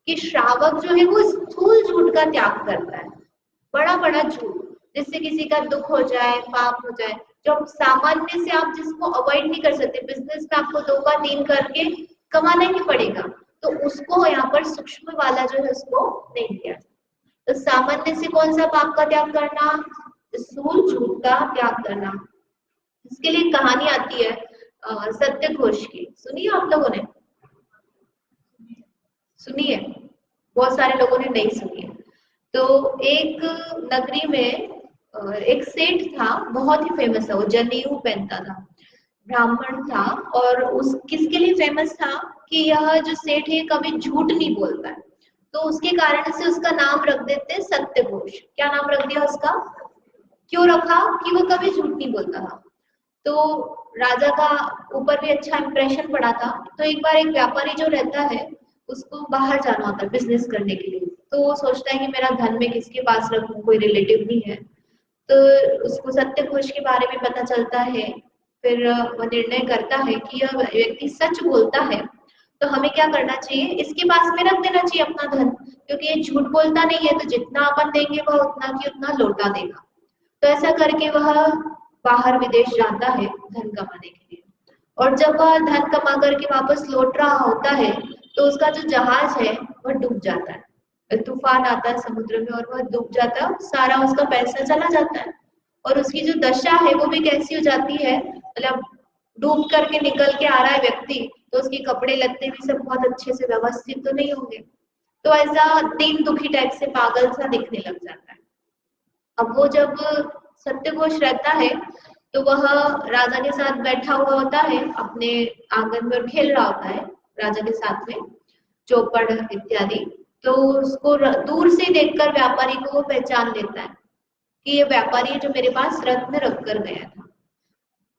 कि श्रावक जो है वो स्थूल झूठ का त्याग करता है, बड़ा बड़ा झूठ, जिससे किसी का दुख हो जाए, पाप हो जाए, जो सामान्य से आप जिसको अवॉइड नहीं कर सकते, बिजनेस में आपको 2 का 3 करके कमाना ही पड़ेगा, तो उसको यहाँ पर सूक्ष्म वाला जो है उसको नहीं किया। तो सामान्य से कौन सा पाप का त्याग करना, स्थूल झूठ का त्याग करना। इसके लिए कहानी आती है सत्य घोष की, सुनिए आप लोगों ने, सुनिए, बहुत सारे लोगों ने नहीं सुनी है। तो एक नगरी में एक सेठ था, बहुत ही फेमस था, वो जनेऊ पहनता था, ब्राह्मण था, और उस किसके लिए फेमस था कि यह जो सेठ है कभी झूठ नहीं बोलता है, तो उसके कारण से उसका नाम रख देते सत्य घोष। क्या नाम रख दिया उसका, क्यों रखा, कि वो कभी झूठ नहीं बोलता था। तो राजा का ऊपर भी अच्छा इंप्रेशन पड़ा था। तो एक बार एक व्यापारी जो रहता है उसको बाहर जाना होता है बिजनेस करने के लिए, तो वो सोचता है कि मेरा धन में किसके पास रखूं, कोई रिलेटिव नहीं है, तो उसको सत्य घोष के बारे में पता चलता है। फिर वो निर्णय करता है कि यह व्यक्ति सच बोलता है, तो हमें क्या करना चाहिए, इसके पास में रख देना चाहिए अपना धन, क्योंकि ये झूठ बोलता नहीं है, तो जितना अपन देंगे वह उतना की उतना लौटा देगा। तो ऐसा करके वह बाहर विदेश जाता है धन कमाने के लिए, और जब वह धन कमा करके वापस लौट रहा होता है तो उसका जो जहाज है वह डूब जाता है, तूफान आता है समुद्र में और वह डूब जाता है, सारा उसका पैसा चला जाता है। और उसकी जो दशा है वो भी कैसी हो जाती है, मतलब डूब करके निकल के आ रहा है व्यक्ति, तो उसके कपड़े लगते भी सब बहुत अच्छे से व्यवस्थित तो नहीं होंगे, तो ऐसा दीन दुखी टाइप से पागल सा दिखने लग जाता है। अब वो जब सत्यघोष रहता है तो वह राजा के साथ बैठा हुआ होता है अपने आंगन में और खेल रहा होता है राजा के साथ में चौपड़ इत्यादि। तो उसको दूर से देखकर व्यापारी को वो पहचान लेता है कि ये व्यापारी है जो मेरे पास रत्न रख कर गया था।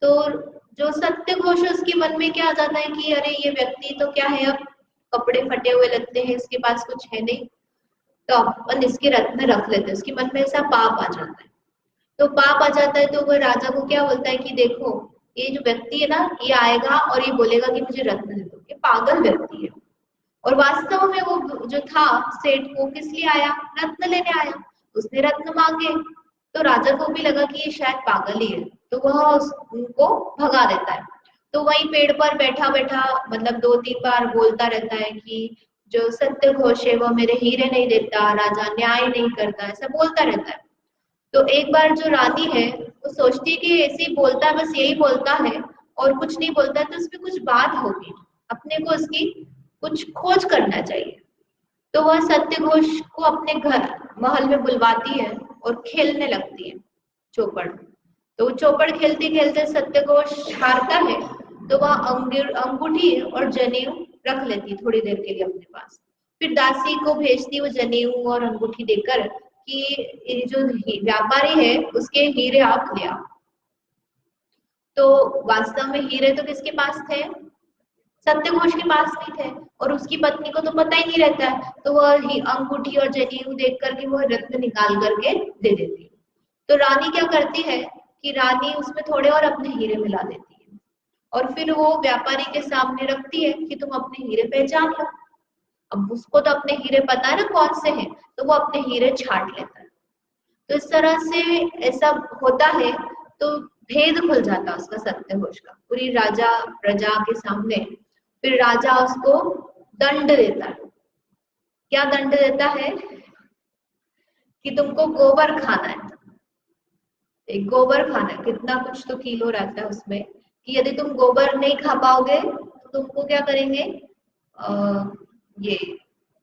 तो जो सत्यघोष है उसके मन में क्या आ जाता है कि अरे ये व्यक्ति तो क्या है, अब कपड़े फटे हुए लगते हैं, इसके पास कुछ है नहीं, तो अपन इसके रत्न रख लेते हैं, उसके मन में ऐसा पाप आ जाता है। तो पाप आ जाता है तो वो राजा को क्या बोलता है कि देखो ये जो व्यक्ति है ना, ये आएगा और ये बोलेगा कि मुझे रत्न दे दो, ये पागल व्यक्ति है। और वास्तव में वो जो था सेठ, वो किस लिए आया, रत्न लेने आया, उसने रत्न मांगे, तो राजा को भी लगा कि ये शायद पागल ही है, तो वह उनको भगा देता है। तो वही पेड़ पर बैठा बैठा मतलब 2-3 बार बोलता रहता है कि जो सत्य घोष है वो मेरे हीरे नहीं देता, राजा न्याय नहीं करता, ऐसा बोलता रहता है। तो एक बार जो रानी है वो सोचती है कि ऐसे ही बोलता है, बस यही बोलता है और कुछ नहीं बोलता है, तो उसमें कुछ बात होगी, अपने को उसकी कुछ खोज करना चाहिए। तो वह सत्यघोष को अपने घर महल में बुलवाती है और खेलने लगती है चौपड़। तो चौपड़ खेलते खेलते सत्यघोष हारता है, तो वह अंगूठी और जनेऊ रख लेती थोड़ी देर के लिए अपने पास। फिर दासी को भेजती वो जनेऊ और अंगूठी देकर कि ये जो व्यापारी है उसके हीरे आप ले आओ। तो वास्तव में हीरे तो किसके पास थे, सत्यघोष के पास नहीं थे, और उसकी पत्नी को तो पता ही नहीं रहता है, तो वह अंगूठी और जनेऊ देख करके वह रत्न निकाल करके दे देती है। तो रानी क्या करती है कि रानी उसमें थोड़े और अपने हीरे मिला देती है, और फिर वो व्यापारी के सामने रखती है कि तुम अपने हीरे पहचान लो। अब उसको तो अपने हीरे पता है ना कौन से हैं, तो वो अपने हीरे छांट लेता है। तो इस तरह से ऐसा होता है, तो भेद खुल जाता है उसका सत्यघोष का पूरी राजा प्रजा के सामने। फिर राजा उसको दंड देता है। क्या दंड देता है कि तुमको गोबर खाना है, एक गोबर खाना है, कितना कुछ तो किलो रहता है उसमें, कि यदि तुम गोबर नहीं खा पाओगे तो तुमको क्या करेंगे, ये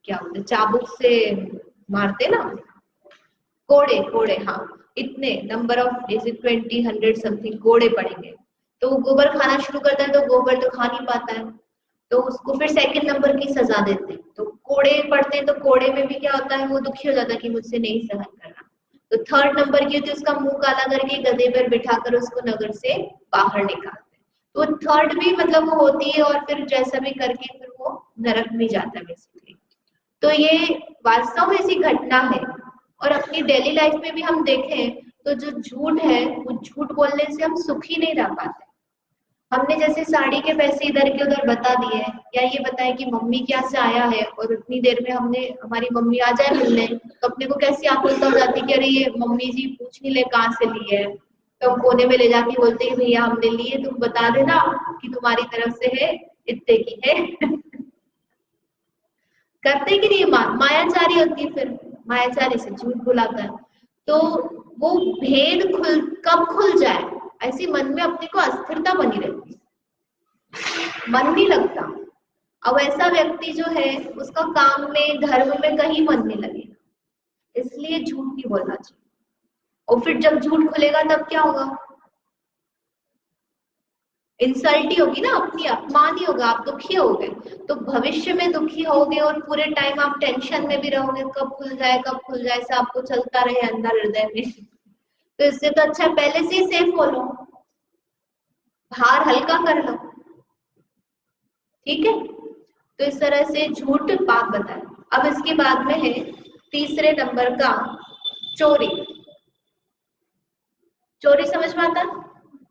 क्या बोलते, चाबुक से मारते ना, कोड़े कोड़े, हाँ, इतने नंबर ऑफ जैसे 20, 100 समथिंग कोड़े पड़ेंगे, तो वो गोबर खाना शुरू करता है, तो गोबर तो खा नहीं पाता है, तो उसको फिर सेकंड नंबर की सजा देते हैं। तो कोड़े पड़ते हैं, तो कोड़े में भी क्या होता है, वो दुखी हो जाता है कि मुझसे नहीं सहन कर रहा। तो थर्ड नंबर की होती है, उसका मुंह काला करके गधे पर बिठाकर उसको नगर से बाहर निकालते हैं। तो थर्ड भी मतलब वो होती है, और फिर जैसा भी करके फिर वो नरक में जाता है बेसिकली। तो ये वास्तव में ऐसी घटना है। और अपनी डेली लाइफ में भी हम देखें तो जो झूठ है, वो झूठ बोलने से हम सुखी नहीं रह पाते। हमने जैसे साड़ी के पैसे इधर के उधर बता दिए, या ये बताया कि मम्मी क्या से आया है, और उतनी देर में हमने हमारी मम्मी आ जाए मिलने, तो अपने को कैसी आकुलता हो जाती कि अरे ये मम्मी जी पूछ नहीं ले कहाँ से लिए है। तो हम कोने में ले जाके बोलते हैं भैया हमने लिए, तुम बता देना कि तुम्हारी तरफ से है, इतने की है। करते कि नहीं, मायाचारी होती है, फिर मायाचारी से झूठ बुलाता है। तो वो भेद कब खुल जाए, ऐसी मन में अपने को अस्थिरता बनी रहती है, मन नहीं लगता। अब ऐसा व्यक्ति जो है उसका काम में धर्म में कहीं मन नहीं लगेगा, इसलिए झूठ नहीं बोलना चाहिए। और फिर जब झूठ खुलेगा तब क्या होगा, इंसल्ट ही होगी ना, अपनी अपमान ही होगा, आप दुखी होगे, तो भविष्य में दुखी होगे, और पूरे टाइम आप टेंशन में भी रहोगे, कब खुल जाए कब खुल जाए, ऐसा आपको चलता रहे अंदर हृदय में। तो इससे तो अच्छा पहले से ही सेफ हो लो, भार हल्का कर लो, ठीक है। तो इस तरह से झूठ पाप बताए। अब इसके बाद में है तीसरे नंबर का चोरी। चोरी समझ में आता है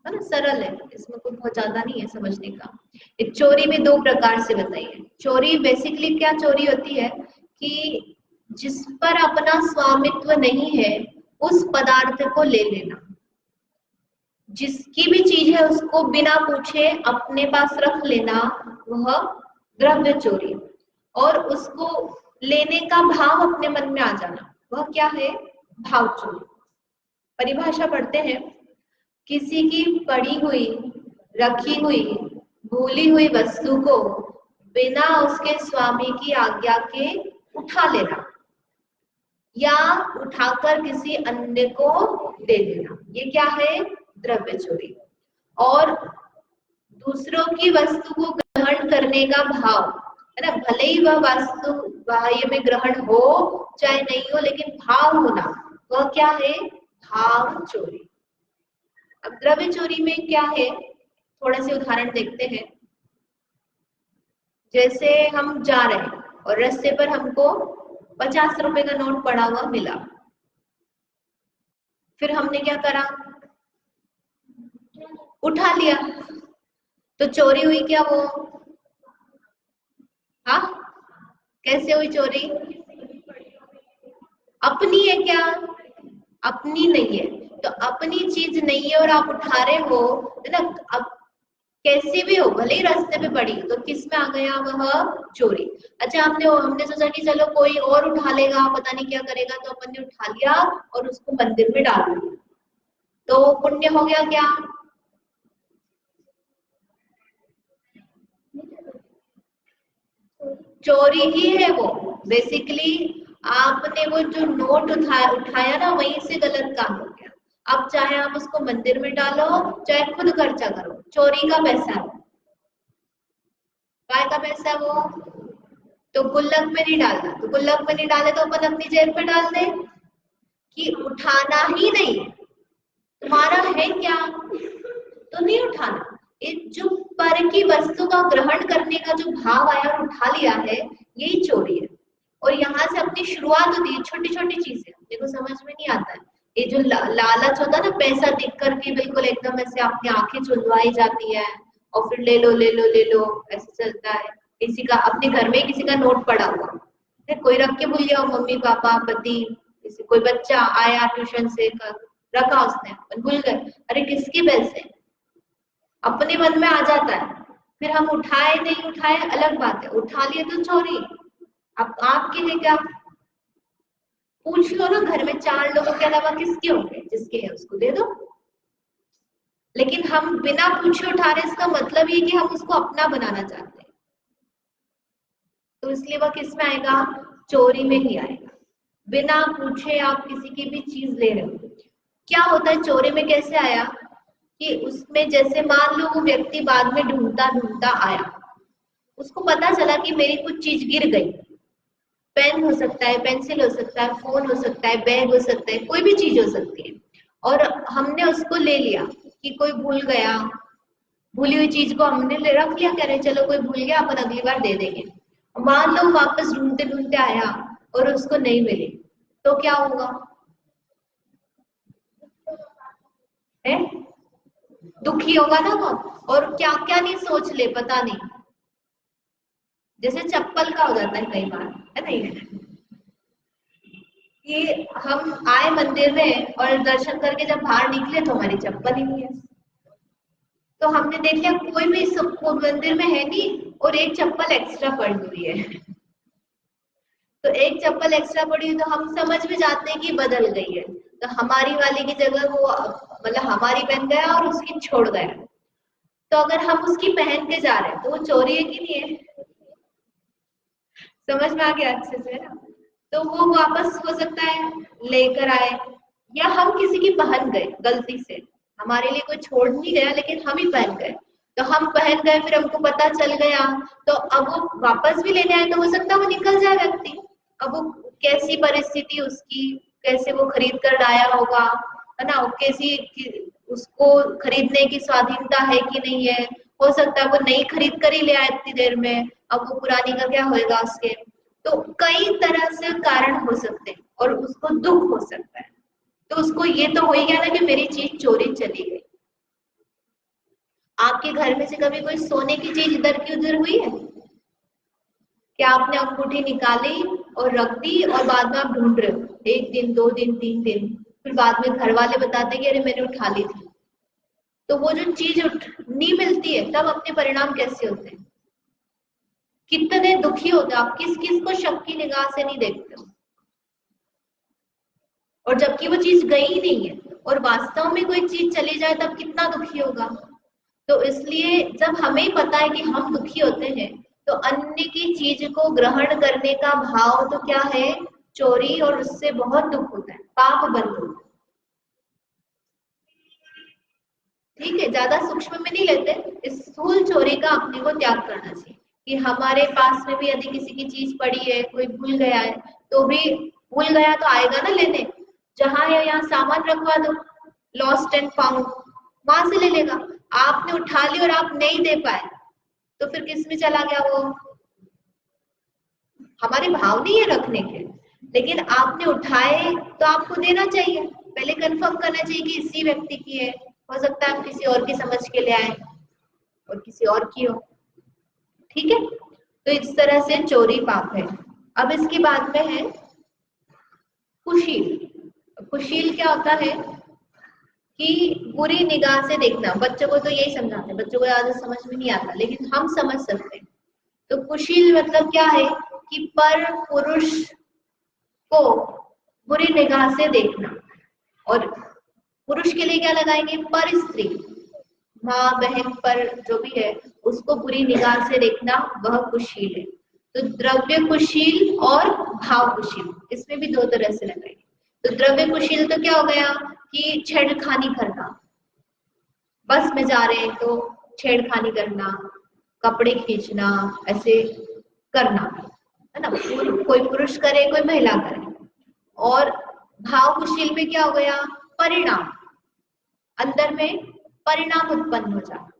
ना, सरल है, इसमें कोई बहुत ज्यादा नहीं है समझने का। एक चोरी में दो प्रकार से बताइए। चोरी बेसिकली क्या चोरी होती है कि जिस पर अपना स्वामित्व नहीं है उस पदार्थ को ले लेना, जिसकी भी चीज है उसको बिना पूछे अपने पास रख लेना, वह द्रव्य चोरी। और उसको लेने का भाव अपने मन में आ जाना, वह क्या है, भाव चोरी। परिभाषा पढ़ते हैं, किसी की पड़ी हुई, रखी हुई, भूली हुई वस्तु को बिना उसके स्वामी की आज्ञा के उठा लेना, या उठाकर किसी अन्य को दे देना, ये क्या है, द्रव्य चोरी। और दूसरों की वस्तु को ग्रहण करने का भाव है ना, भले ही वह वस्तु बाह्य में ग्रहण हो चाहे नहीं हो, लेकिन भाव होना, वह क्या है, भाव चोरी। अब द्रव्य चोरी में क्या है, थोड़े से उदाहरण देखते हैं। जैसे हम जा रहे हैं और रास्ते पर हमको 50 रुपए का नोट पड़ा हुआ मिला, फिर हमने क्या करा, उठा लिया, तो चोरी हुई क्या वो, हाँ, कैसे हुई चोरी, अपनी है क्या, अपनी नहीं है, तो अपनी चीज नहीं है और आप उठा रहे हो, है ना। अब कैसे भी हो, भले ही रास्ते पे पड़ी, तो किस में आ गया, वह चोरी। अच्छा, हमने सोचा कि चलो कोई और उठा लेगा, पता नहीं क्या करेगा, तो अपन ने उठा लिया और उसको मंदिर में डाल दिया, तो पुण्य हो गया क्या, चोरी ही है वो बेसिकली। आपने वो जो नोट उठाया ना, वहीं से गलत काम हो गया। अब चाहे आप उसको मंदिर में डालो, चाहे खुद खर्चा करो, चोरी का पैसा है। काय का पैसा है वो, तो गुल्लक में नहीं डालना, तो गुल्लक में नहीं डाले तो अपन अपनी जेब पे डाल दे, कि उठाना ही नहीं, तुम्हारा है क्या, तो नहीं उठाना। एक जो पर की वस्तु का ग्रहण करने का जो भाव आया और उठा लिया है, यही चोरी है। और यहाँ से अपनी शुरुआत होती है, छोटी छोटी चीजें अपने को समझ में नहीं आता है। ये जो लालच होता है ना, पैसा दिख करके बिल्कुल एकदम ऐसे अपनी आंखें चुंदवाई जाती है, और फिर ले लो ले लो ले लो, ऐसे चलता है। किसी का अपने घर में किसी का नोट पड़ा हुआ है, कोई रख के भूल गया हो, मम्मी पापा पति, किसी कोई बच्चा आया ट्यूशन से, रखा उसने, भूल गए, अरे किसके पैसे, अपने मन में आ जाता है। फिर हम उठाए नहीं उठाए अलग बात है, उठा लिए तो चोरी। अब आपके लिए क्या, पूछ लो ना, घर में 4 लोगों के अलावा किसके होंगे, जिसके है उसको दे दो, लेकिन हम बिना पूछे उठा रहे, इसका मतलब ये कि हम उसको अपना बनाना चाहते हैं, तो इसलिए वह किस में आएगा, चोरी में ही आएगा। बिना पूछे आप किसी की भी चीज ले रहे हो, क्या होता है चोरी में कैसे आया कि उसमें जैसे मान लो वो व्यक्ति बाद में ढूंढता ढूंढता आया, उसको पता चला कि मेरी कुछ चीज गिर गई, पेन हो सकता है, पेंसिल हो सकता है, फोन हो सकता है, बैग हो सकता है, कोई भी चीज हो सकती है, और हमने उसको ले लिया कि कोई भूल गया, भूली हुई चीज को हमने ले रख लिया, कह रहे चलो कोई भूल गया अपन अगली बार दे देंगे। मान लो वापस ढूंढते ढूंढते आया और उसको नहीं मिली, तो क्या होगा, है दुखी होगा ना वो, और क्या क्या नहीं सोच ले पता नहीं, जैसे चप्पल का हो जाता है कई बार, है नहीं, कि हम आए मंदिर में और दर्शन करके जब बाहर निकले तो हमारी चप्पल ही नहीं है, तो हमने देख लिया कोई भी सबको मंदिर में है नहीं और एक चप्पल एक्स्ट्रा पड़ी हुई है, तो एक चप्पल एक्स्ट्रा पड़ी हुई तो हम समझ में जाते हैं कि बदल गई है, तो हमारी वाली की जगह वो मतलब हमारी पहन गया और उसकी छोड़ गया, तो अगर हम उसकी पहन के जा रहे हैं तो वो चोरी है कि नहीं है, समझ में आ गया अच्छे से ना, तो वो वापस हो सकता है लेकर आए, या हम किसी की पहन गए गलती से, हमारे लिए कोई छोड़ नहीं गया लेकिन हम ही पहन गए, तो हम पहन गए फिर हमको पता चल गया, तो अब वो वापस भी लेने आए तो हो सकता है वो निकल जाए व्यक्ति, अब वो कैसी परिस्थिति उसकी, कैसे वो खरीद कर लाया होगा, है ना, उसको खरीदने की स्वाधीनता है कि नहीं है, हो सकता है वो नहीं खरीद कर ही ले आए इतनी देर में, अब वो पुरानी का क्या होएगा उसके, तो कई तरह से कारण हो सकते हैं और उसको दुख हो सकता है, तो उसको ये तो हो ही गया ना कि मेरी चीज चोरी चली गई। आपके घर में से कभी कोई सोने की चीज इधर की उधर हुई है, क्या आपने अंगूठी निकाली और रख दी और बाद में आप ढूंढ रहे हो, एक दिन, 2 दिन, 3 दिन, फिर बाद में घर वाले बताते कि अरे मैंने उठा ली थी, तो वो जो चीज नहीं मिलती है तब अपने परिणाम कैसे होते हैं, कितने दुखी होते हैं, आप किस किस को शक की निगाह से नहीं देखते हो, और जबकि वो चीज गई ही नहीं है, और वास्तव में कोई चीज चली जाए तब कितना दुखी होगा, तो इसलिए जब हमें पता है कि हम दुखी होते हैं, तो अन्य की चीज को ग्रहण करने का भाव तो क्या है, चोरी, और उससे बहुत दुख होता है, पाप बन होता है। ठीक है, ज्यादा सूक्ष्म में नहीं लेते, इस स्थूल चोरी का अपने को त्याग करना चाहिए, कि हमारे पास में भी यदि किसी की चीज पड़ी है, कोई भूल गया है, तो भी भूल गया तो आएगा ना लेने, जहां है यहाँ सामान रखवा दो, लॉस्ट एंड फाउंड, वहां से ले लेगा, आपने उठा ली और आप नहीं दे पाए, तो फिर किस में चला गया वो, हमारे भाव नहीं है रखने के, लेकिन आपने उठाए तो आपको देना चाहिए, पहले कंफर्म करना चाहिए कि इसी व्यक्ति की है, हो सकता है आप किसी और की समझ के ले आए और किसी और की हो, ठीक है, तो इस तरह से चोरी पाप है। अब इसके बाद में है कुशील। कुशील क्या होता है कि बुरी निगाह से देखना, बच्चों को तो यही समझाते हैं, बच्चों को ज्यादा समझ में नहीं आता लेकिन हम समझ सकते हैं, तो कुशील मतलब क्या है कि पर पुरुष को बुरी निगाह से देखना, और पुरुष के लिए क्या लगाएंगे, पर स्त्री, माँ बहन पर जो भी है उसको बुरी निगाह से देखना, वह कुशील है, तो द्रव्य कुशील और भाव कुशील, इसमें भी 2 तरह से लगाएंगे, तो द्रव्य कुशील तो क्या हो गया कि छेड़खानी करना, बस में जा रहे हैं तो छेड़खानी करना, कपड़े खींचना, ऐसे करना, है ना, कोई पुरुष करे कोई महिला करे, और भाव कुशील में क्या हो गया, परिणाम, अंदर में परिणाम उत्पन्न हो जाना,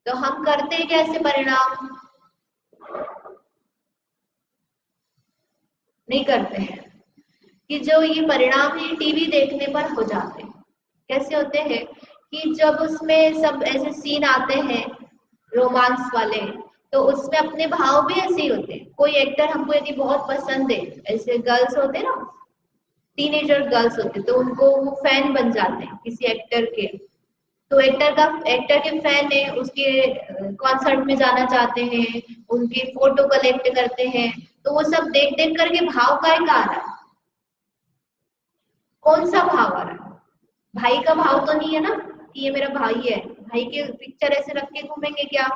तो हम करते हैं कैसे परिणाम, नहीं करते हैं, कि जो ये परिणाम है टीवी देखने पर हो जाते हैं, कैसे होते हैं कि जब उसमें सब ऐसे सीन आते हैं रोमांस वाले, तो उसमें अपने भाव भी ऐसे ही होते हैं, कोई एक्टर हमको यदि बहुत पसंद है, ऐसे गर्ल्स होते हैं ना, टीनेजर गर्ल्स होते हैं, तो उनको वो फैन बन जाते हैं किसी एक्टर के, तो एक्टर के फैन है, उसके कॉन्सर्ट में जाना चाहते हैं, उनकी फोटो कलेक्ट करते हैं, तो वो सब देख देख करके भाव का एक आ रहा है, कौन सा भाव आ रहा है, भाई का भाव तो नहीं है ना, कि ये मेरा भाई है, भाई के पिक्चर ऐसे रख के घूमेंगे क्या?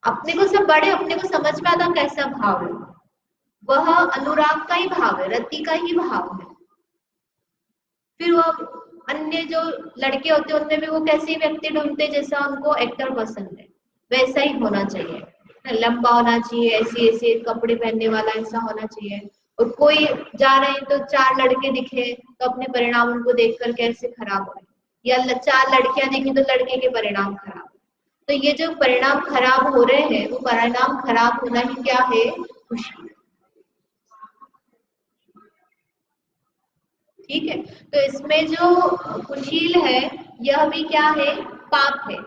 अपने को सब बड़े, अपने को समझ में आता कैसा भाव है, वह अनुराग का ही भाव है, रति का ही भाव है। फिर वो अन्य जो लड़के होते हैं उनमें भी वो कैसे व्यक्ति ढूंढते जैसा उनको एक्टर पसंद है, वैसा ही होना चाहिए, लंबा होना चाहिए, ऐसे ऐसे कपड़े पहनने वाला ऐसा होना चाहिए। और कोई जा रहे हैं तो चार लड़के दिखे तो अपने परिणाम उनको देखकर कैसे खराब हो रहे, या चार लड़कियां दिखी तो लड़के के परिणाम खराब। तो ये जो परिणाम खराब हो रहे हैं वो परिणाम खराब होना ही क्या है? खुशी। ठीक है, तो इसमें जो कुशील है यह भी क्या है? पाप है।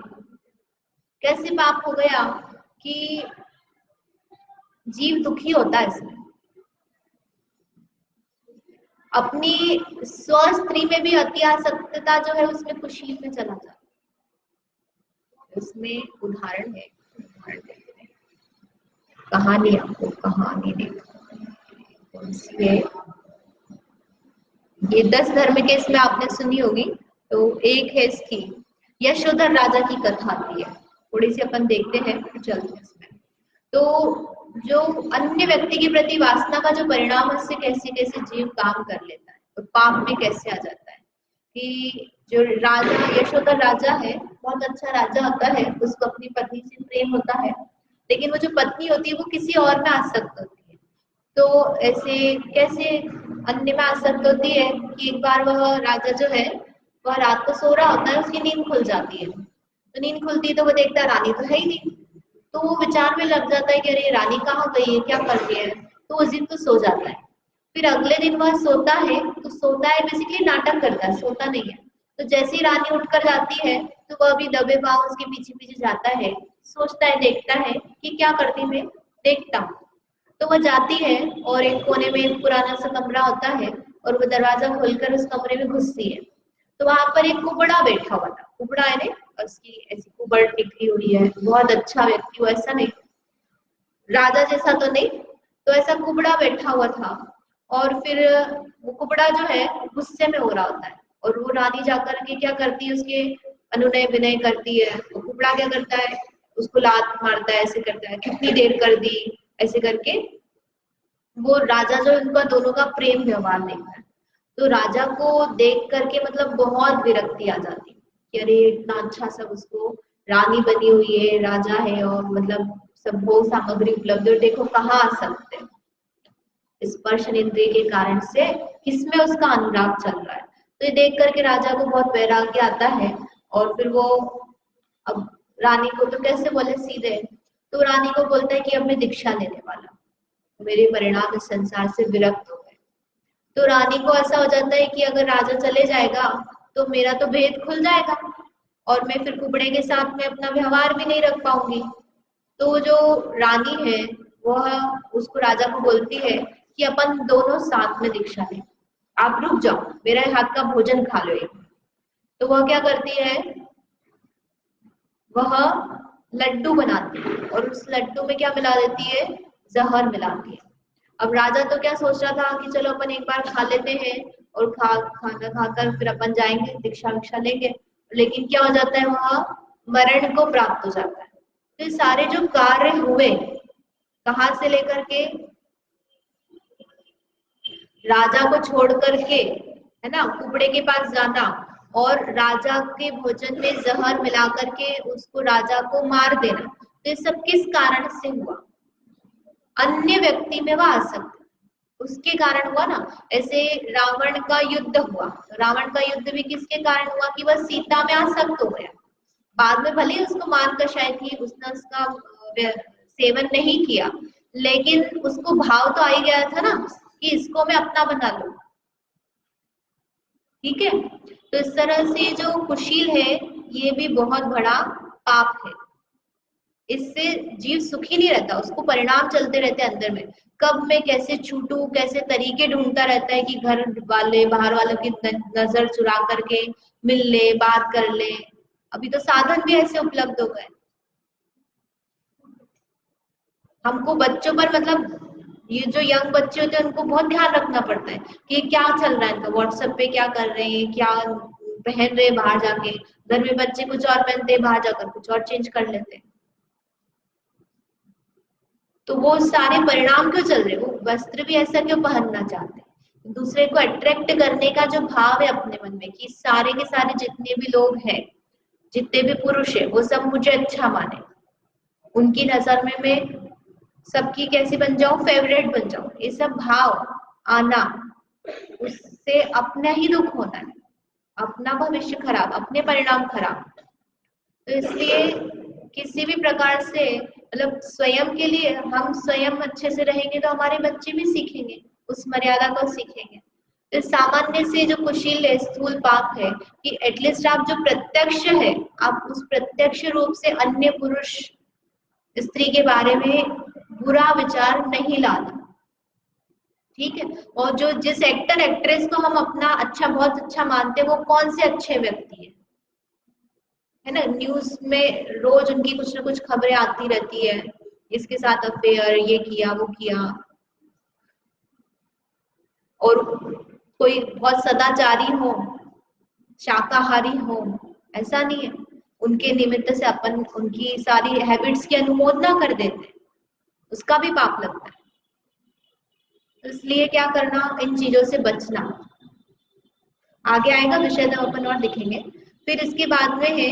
कैसे पाप हो गया कि जीव दुखी होता है इसमें, अपनी स्व स्त्री में भी अति आसक्तता जो है उसमें कुशील में चला जाता है। इसमें उदाहरण है, उदाहरण देखते हैं। कहानी, आपको कहानी देखो इसमें, ये 10 धर्म के इसमें आपने सुनी होगी। तो एक है इसकी यशोधर राजा की कथा आती है, थोड़ी सी अपन देखते हैं फिर चलते हैं इसमें। तो जो अन्य व्यक्ति के प्रति वासना का जो परिणाम है उससे कैसे कैसे जीव काम कर लेता है और पाप में कैसे आ जाता है। कि जो राजा यशोधर राजा है, बहुत अच्छा राजा होता है, उसको अपनी पत्नी से प्रेम होता है, लेकिन वो जो पत्नी होती है वो किसी और में आसक्त होती है। तो ऐसे कैसे अन्य में आसक्त होती है कि एक बार वह राजा जो है वह रात को सो रहा होता है, उसकी नींद खुल जाती है। तो नींद खुलती है तो वो देखता है रानी तो है ही नहीं। तो वो विचार में लग जाता है कि अरे रानी कहाँ गई है, क्या कर रही है। तो उस दिन तो सो जाता है। फिर अगले दिन वह सोता है, तो सोता है बेसिकली नाटक करता है, सोता नहीं है। तो जैसे ही रानी उठकर जाती है तो वह भी दबे पांव उसके पीछे पीछे जाता है, सोचता है, देखता है कि क्या करती मैं देखता हूँ। तो वह जाती है और एक कोने में एक पुराना सा कमरा होता है और वो दरवाजा खोलकर उस कमरे में घुसती है। तो वहां पर एक कुबड़ा बैठा हुआ था, कुबड़ा है ना, उसकी ऐसी कुबड़ निकली हुई है, बहुत अच्छा व्यक्ति हो ऐसा नहीं, राजा जैसा तो नहीं, तो ऐसा कुबड़ा बैठा हुआ था। और फिर वो कुबड़ा जो है गुस्से में हो रहा होता है और वो रानी जाकर के क्या करती है, उसके अनुनय विनय करती है। वो कुबड़ा क्या करता है, उसको लात मारता है, ऐसे करता है, कितनी देर कर दी, ऐसे करके। वो राजा जो उनका दोनों का प्रेम व्यवहार देखता है। तो राजा को देख करके मतलब बहुत विरक्ति आ जाती है कि अरे इतना अच्छा सब उसको, रानी बनी हुई है, राजा है और मतलब सब भोग सामग्री उपलब्ध है, देखो कहाँ आ सकते हैं। स्पर्श इंद्रिय के कारण से किसमें उसका अनुराग चल रहा है। तो ये देख करके राजा को बहुत वैराग्य आता है और फिर वो अब रानी को तो कैसे बोले सीधे, तो रानी को बोलता है कि अब मैं दीक्षा लेने वाला, मेरे परिणाम इस संसार से विरक्त हो गए। तो रानी को ऐसा हो जाता है कि अगर राजा चले जाएगा तो मेरा तो भेद खुल जाएगा और मैं फिर कुबड़े के साथ में अपना व्यवहार भी नहीं रख पाऊंगी। तो जो रानी है वह उसको राजा को बोलती है कि अपन दोनों साथ में दीक्षा लें, आप रुक जाओ, मेरे हाथ का भोजन खा लो एक। तो वह क्या करती है, वह लड्डू बनाती है और उस लड्डू में क्या मिला देती है, जहर मिलाती है। अब राजा तो क्या सोच रहा था कि चलो अपन एक बार खा लेते हैं और खाना खाकर फिर अपन जाएंगे दीक्षा विक्षा लेंगे, लेकिन क्या हो जाता है, वह मरण को प्राप्त हो जाता है। तो सारे जो कार्य हुए कहाँ से लेकर के, राजा को छोड़ करके, है ना, कुबड़े के पास जाना और राजा के भोजन में जहर मिला करके उसको राजा को मार देना, तो ये सब किस कारण से हुआ, अन्य व्यक्ति में वह आसक्त, उसके कारण हुआ ना। ऐसे रावण का युद्ध हुआ, रावण का युद्ध भी किसके कारण हुआ कि वह सीता में आसक्त हो गया। बाद में भले ही उसको मारकर शायद ही उसने उसका सेवन नहीं किया, लेकिन उसको भाव तो आ ही गया था ना कि इसको मैं अपना बना लूं। ठीक है, तो इस तरह से जो कुशील है ये भी बहुत बड़ा पाप है। इससे जीव सुखी नहीं रहता, उसको परिणाम चलते रहते हैं अंदर में, कब मैं कैसे छूटूं, कैसे तरीके ढूंढता रहता है कि घर वाले बाहर वालों की नजर चुरा करके मिल ले, बात कर ले। अभी तो साधन भी ऐसे उपलब्ध हो गए। हमको बच्चों पर मतलब ये जो यंग बच्चे होते हैं उनको बहुत ध्यान रखना पड़ता है कि क्या चल रहा है, इनका व्हाट्सएप पे क्या कर रहे हैं, क्या पहन रहे बाहर जाके, घर में बच्चे कुछ और पहनते हैं, बाहर जाकर कुछ और चेंज कर लेते हैं। तो वो सारे परिणाम क्यों चल रहे, वो वस्त्र भी ऐसा क्यों पहनना चाहते हैं, दूसरे को अट्रैक्ट करने का जो भाव है अपने मन में कि सारे के सारे जितने भी लोग हैं, जितने भी पुरुष है, वो सब मुझे अच्छा माने, उनकी नजर में मैं सबकी कैसी बन जाऊं, फेवरेट बन जाऊं, ये सब भाव आना, उससे अपना ही दुख होना है, अपना भविष्य खराब, अपने परिणाम खराब। तो इसलिए किसी भी प्रकार से मतलब स्वयं के लिए हम स्वयं अच्छे से रहेंगे तो हमारे बच्चे भी सीखेंगे, उस मर्यादा को सीखेंगे। तो सामान्य से जो कुशील है, स्थूल पाप है कि एटलीस्ट आप जो प्रत्यक्ष है, आप उस प्रत्यक्ष रूप से अन्य पुरुष स्त्री के बारे में बुरा विचार नहीं लाना, ठीक है। और जो जिस एक्टर एक्ट्रेस को हम अपना अच्छा, बहुत अच्छा मानते हैं, वो कौन से अच्छे व्यक्ति है ना, न्यूज में रोज उनकी कुछ ना कुछ खबरें आती रहती है, इसके साथ अफेयर, ये किया वो किया, और कोई बहुत सदाचारी हो, शाकाहारी हो, ऐसा नहीं है, उनके निमित्त से अपन उनकी सारी हैबिट्स की अनुमोदना कर देते हैं, उसका भी पाप लगता है। इसलिए क्या करना, इन चीजों से बचना। आगे आएगा विषय तो अपन और दिखेंगे। फिर इसके बाद में है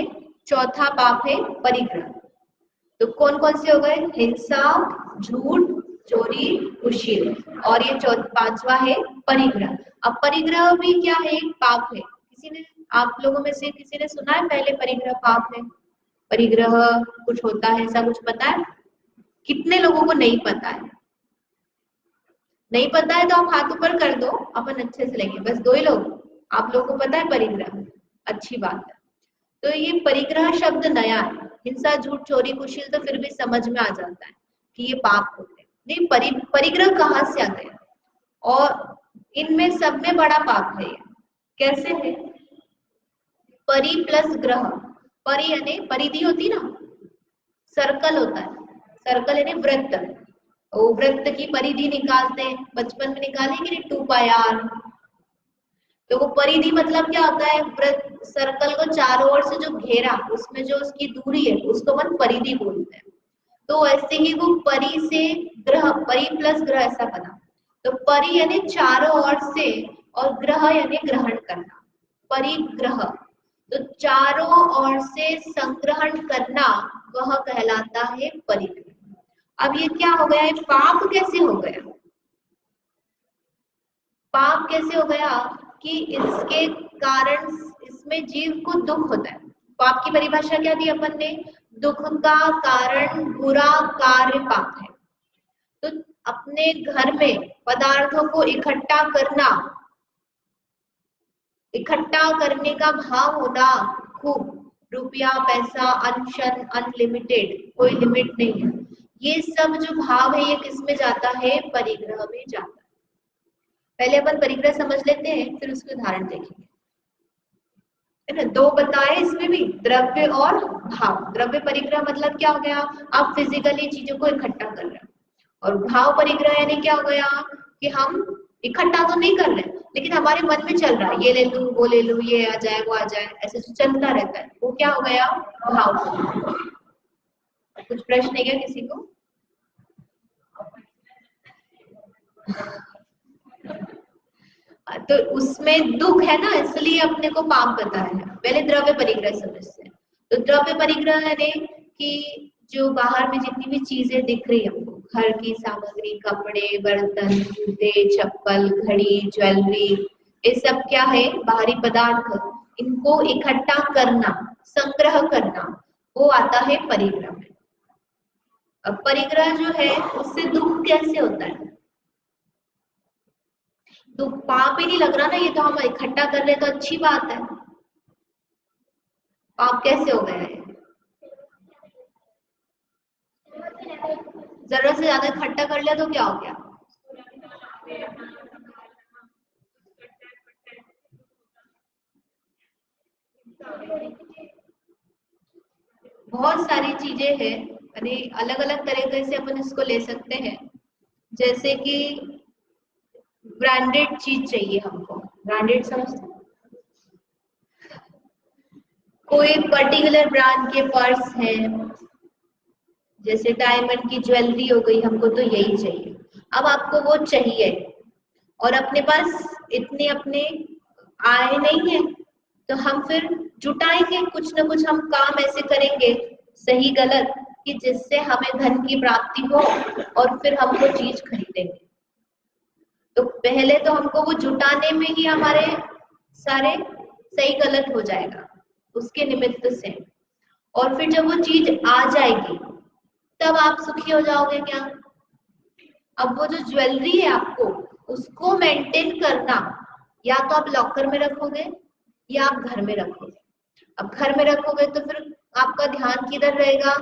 चौथा पाप है परिग्रह। तो कौन कौन से हो गए, हिंसा, झूठ, चोरी, कुशील, और ये पांचवा है परिग्रह। अब परिग्रह भी क्या है, एक पाप है। किसी ने, आप लोगों में से किसी ने सुना है पहले परिग्रह पाप है, परिग्रह कुछ होता है, ऐसा कुछ पता है? कितने लोगों को नहीं पता है? नहीं पता है तो आप हाथ ऊपर कर दो, अपन अच्छे से लेंगे। बस दो ही लोग, आप लोगों को पता है परिग्रह, अच्छी बात है। तो ये परिग्रह शब्द नया है। हिंसा, झूठ, चोरी, कुशील तो फिर भी समझ में आ जाता है कि ये पाप होते हैं। नहीं, परिग्रह कहाँ से आ गया, और इनमें सब में बड़ा पाप है ये। कैसे है, परि प्लस ग्रह। परि यानी परिधि होती ना, सर्कल होता है, सर्कल यानी वृत्त, वो वृत्त की परिधि निकालते हैं, बचपन में निकालेंगे 2πr। तो वो परिधि मतलब क्या होता है, वृत्त, सर्कल को चारों ओर से जो घेरा, उसमें जो उसकी दूरी है उसको हम परिधि बोलते हैं। तो ऐसे ही वो परि से ग्रह, परि प्लस ग्रह ऐसा बना। तो परि यानी चारों ओर से, और ग्रह यानी ग्रहण करना, परिग्रह। तो चारों ओर से संग्रहण करना, वह कहलाता है परिग्रह। अब ये क्या हो गया है, पाप कैसे हो गया, पाप कैसे हो गया कि इसके कारण इसमें जीव को दुख होता है। पाप की परिभाषा क्या दी अपन ने, दुख का कारण बुरा कार्य पाप है। तो अपने घर में पदार्थों को इकट्ठा करना, इकट्ठा करने का भाव होना, खूब रुपया, पैसा, अनशन, अनलिमिटेड, कोई लिमिट नहीं है, ये सब जो भाव है ये किस में जाता है, परिग्रह में जाता है। पहले अपन परिग्रह समझ लेते हैं, फिर उसके उदाहरण देखेंगे, है ना। दो बताए इसमें भी, द्रव्य और भाव। द्रव्य परिग्रह मतलब क्या हो गया, आप फिजिकली चीजों को इकट्ठा कर रहे हैं, और भाव परिग्रह यानी क्या हो गया कि हम इकट्ठा तो नहीं कर रहे लेकिन हमारे मन में चल रहा है, ये ले लूं, वो ले लूं, ये आ जाए, वो आ जाए, ऐसे जो चलता रहता है, वो क्या हो गया, भाव। कुछ प्रश्न है क्या किसी को? तो उसमें दुख है ना, इसलिए अपने को पाप बताया है। पहले द्रव्य परिग्रह समझते हैं। तो द्रव्य परिग्रह है कि जो बाहर में जितनी भी चीजें दिख रही है हमको, घर की सामग्री, कपड़े, बर्तन, जूते, चप्पल, घड़ी, ज्वेलरी, ये सब क्या है, बाहरी पदार्थ, इनको इकट्ठा करना, संग्रह करना, वो आता है परिग्रह में। अब परिग्रह जो है उससे दुख कैसे होता है, तो पाप ही नहीं लग रहा ना, ये तो हम इकट्ठा कर रहे तो अच्छी बात है, पाप कैसे हो गया है, जरूरत से ज्यादा इकट्ठा कर लिया तो क्या हो गया, बहुत सारी चीजें हैं, यानी अलग अलग तरीके से अपन इसको ले सकते हैं। जैसे कि ब्रांडेड चीज चाहिए हमको, ब्रांडेड समझते हैं? कोई पर्टिकुलर ब्रांड के पर्स है, जैसे डायमंड की ज्वेलरी हो गई, हमको तो यही चाहिए। अब आपको वो चाहिए और अपने पास इतने अपने आय नहीं है, तो हम फिर जुटाएंगे, कुछ ना कुछ हम काम ऐसे करेंगे सही गलत कि जिससे हमें धन की प्राप्ति हो और फिर हम वो चीज खरीदेंगे। तो पहले तो हमको वो जुटाने में ही हमारे सारे सही गलत हो जाएगा उसके निमित्त से, और फिर जब वो चीज आ जाएगी तब आप सुखी हो जाओगे क्या। अब वो जो ज्वेलरी है आपको उसको मेंटेन करना, या तो आप लॉकर में रखोगे या आप घर में रखोगे। अब घर में रखोगे तो फिर आपका ध्यान किधर रहेगा,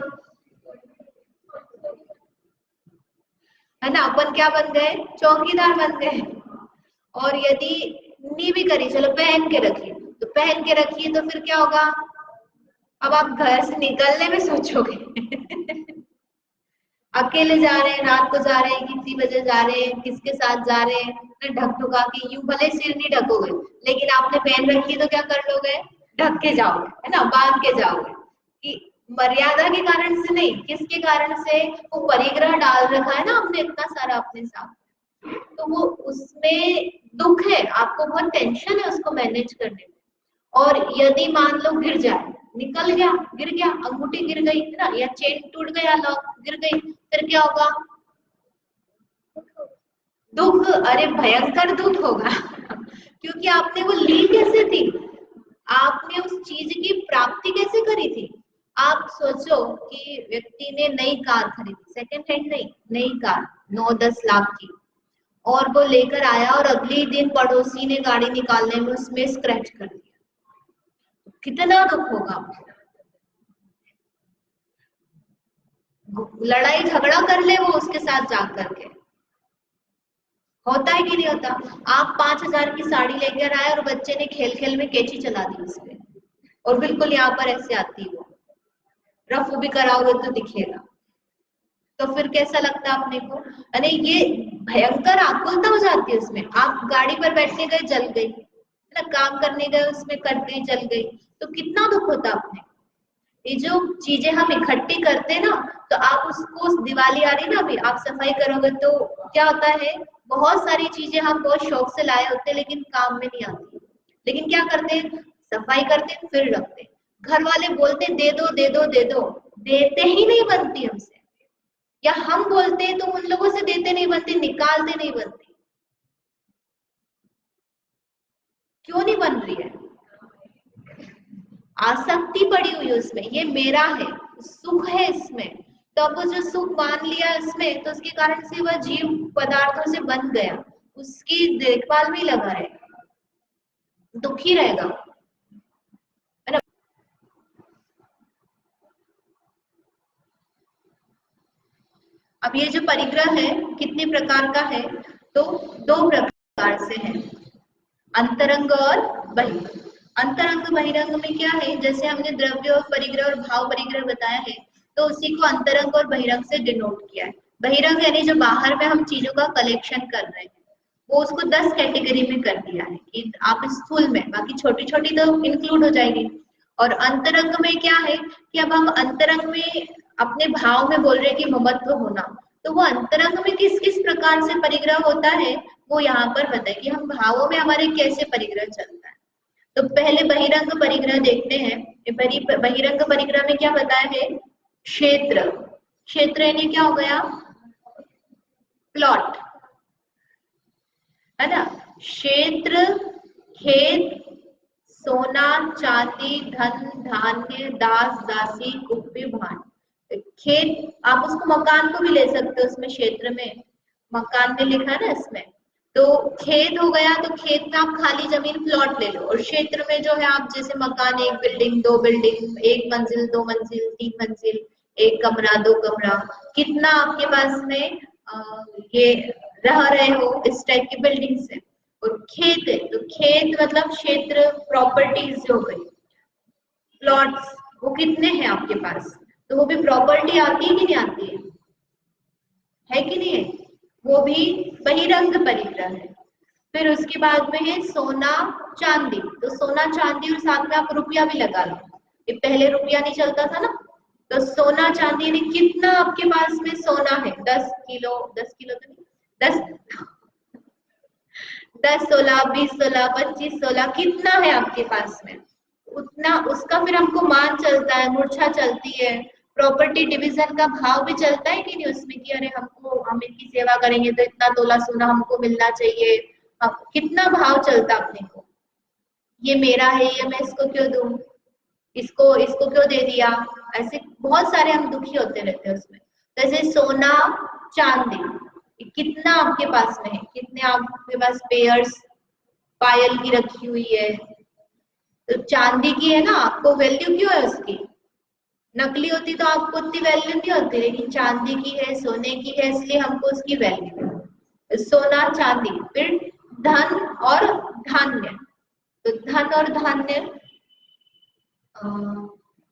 है ना। अपन क्या बन गए, चौकीदार बन गए। और यदि नहीं भी करी, चलो पहन के रखिए, तो पहन के रखिए तो फिर क्या होगा, अब आप घर से निकलने में सोचोगे अकेले जा रहे हैं, रात को जा रहे हैं, कितनी बजे जा रहे हैं, किसके साथ जा रहे हैं, तो ढक ढुका के, यूं भले सिर नहीं ढकोगे लेकिन आपने पहन रखी है तो क्या कर लोगे, ढक के जाओगे, है ना, बांध के जाओगे। कि मर्यादा के कारण से नहीं, किसके कारण से, वो परिग्रह डाल रखा है ना हमने इतना सारा अपने साथ, तो वो उसमें दुख है, आपको बहुत टेंशन है उसको मैनेज करने में। और यदि मान लो गिर जाए, निकल गया, गिर गया, अंगूठी गिर गई, है ना, या चेन टूट गया, लॉक गिर गई, फिर क्या होगा, दुख, अरे भयंकर दुख होगा क्योंकि आपने वो ली कैसे थी, आपने उस चीज की प्राप्ति कैसे करी थी। आप सोचो कि व्यक्ति ने नई कार खरीदी, सेकंड हैंड नहीं, नई कार 9-10 लाख की, और वो लेकर आया और अगले ही दिन पड़ोसी ने गाड़ी निकालने में उसमें स्क्रैच कर दिया, कितना दुख होगा। लड़ाई झगड़ा कर ले वो उसके साथ जा करके, होता है कि नहीं होता। आप 5,000 की साड़ी लेकर आए और बच्चे ने खेल खेल में कैची चला दी उसपे, और बिल्कुल यहाँ पर ऐसे आती है, वो रफ भी कराओगे तो दिखेगा, तो फिर कैसा लगता है अपने को। अरे ये भयंकर आकुलता हो जाती है उसमें। आप गाड़ी पर बैठने गए, जल गई, है ना, काम करने गए उसमें कट गई, जल गई, तो कितना दुख होता अपने। ये जो चीजें हम इकट्ठी करते हैं ना, तो आप उसको, दिवाली आ रही ना अभी, आप सफाई करोगे तो क्या होता है, बहुत सारी चीजें हम बहुत शौक से लाए होते हैं लेकिन काम में नहीं आती, लेकिन क्या करते हैं, सफाई करते हैं फिर रखते हैं। घर वाले बोलते दे दो दे दो दे दो, देते ही नहीं बनती हमसे, या हम बोलते हैं तो उन लोगों से देते नहीं बनती, निकालते नहीं बनती। क्यों नहीं बन रही है, आसक्ति पड़ी हुई है उसमें, ये मेरा है, सुख है इसमें, तो अब वो जो सुख मान लिया इसमें, तो उसके कारण से वह जीव पदार्थों से बन गया, उसकी देखभाल में लगा रहेगा, दुखी रहेगा, है ना। अब ये जो परिग्रह है कितने प्रकार का है, तो 2 प्रकार से है, अंतरंग और बहिरंग। अंतरंग बहिरंग में क्या है, जैसे हमने द्रव्य और परिग्रह और भाव परिग्रह बताया है, तो उसी को अंतरंग और बहिरंग से डिनोट किया है। बहिरंग यानी जो बाहर में हम चीजों का कलेक्शन कर रहे हैं, वो उसको 10 कैटेगरी में कर दिया है कि आप स्थूल में, बाकी छोटी छोटी तो इंक्लूड हो जाएगी। और अंतरंग में क्या है कि अब हम अंतरंग में अपने भाव में बोल रहे हैं कि ममत्व होना, तो वो अंतरंग में किस किस प्रकार से परिग्रह होता है वो यहाँ पर बताए कि हम भावों में हमारे कैसे परिग्रह चलता है। तो पहले बहिरंग परिग्रह देखते हैं। बहिरंग परिग्रह में क्या बताया है, क्षेत्र, क्षेत्र यानी क्या हो गया, प्लॉट, है ना। क्षेत्र, खेत, सोना चांदी, धन धान्य, दास दासी, कुप्पी भान। खेत, आप उसको मकान को भी ले सकते हो उसमें, क्षेत्र में मकान में लिखा है ना इसमें, तो खेत हो गया, तो खेत में आप खाली जमीन प्लॉट ले लो, और क्षेत्र में जो है आप जैसे मकान, 1 बिल्डिंग 2 बिल्डिंग, 1 मंजिल 2 मंजिल 3 मंजिल, 1 कमरा 2 कमरा, कितना आपके पास में ये रह रहे हो इस टाइप की बिल्डिंग से। और खेत है तो खेत मतलब क्षेत्र, प्रॉपर्टीज हो गई, प्लॉट्स, वो कितने हैं आपके पास, तो वो भी प्रॉपर्टी आती है कि नहीं आती है कि नहीं है, वो भी बहिरंग परिग्रह है। फिर उसके बाद में है सोना चांदी, तो सोना चांदी और साथ में आप रुपया भी लगा लो, ये पहले रुपया नहीं चलता था ना, तो सोना चांदी यानी कितना आपके पास में सोना है, 10 किलो, 10 किलो तो नहीं, 10 10 16 20 16 25 16 कितना है आपके पास में, उतना उसका फिर हमको मान चलता है, मूर्छा चलती है, प्रॉपर्टी डिवीजन का भाव भी चलता है कि नहीं उसमें, कि अरे हमको, हम इनकी सेवा करेंगे तो इतना तोला सोना हमको मिलना चाहिए। अब कितना भाव चलता अपने को, ये मेरा है, ये मैं इसको क्यों दूं, इसको इसको क्यों दे दिया, ऐसे बहुत सारे हम दुखी होते रहते हैं उसमें। जैसे सोना चांदी कितना आपके पास में है, कितने आपके पास पेयर्स पायल की रखी हुई है, तो चांदी की है ना, आपको वैल्यू क्यों है उसकी, नकली होती तो आपको उतनी वैल्यू नहीं होती, लेकिन चांदी की है, सोने की है, इसलिए हमको उसकी वैल्यू है। सोना चांदी, फिर धन और धान्य, तो धन और धान्य,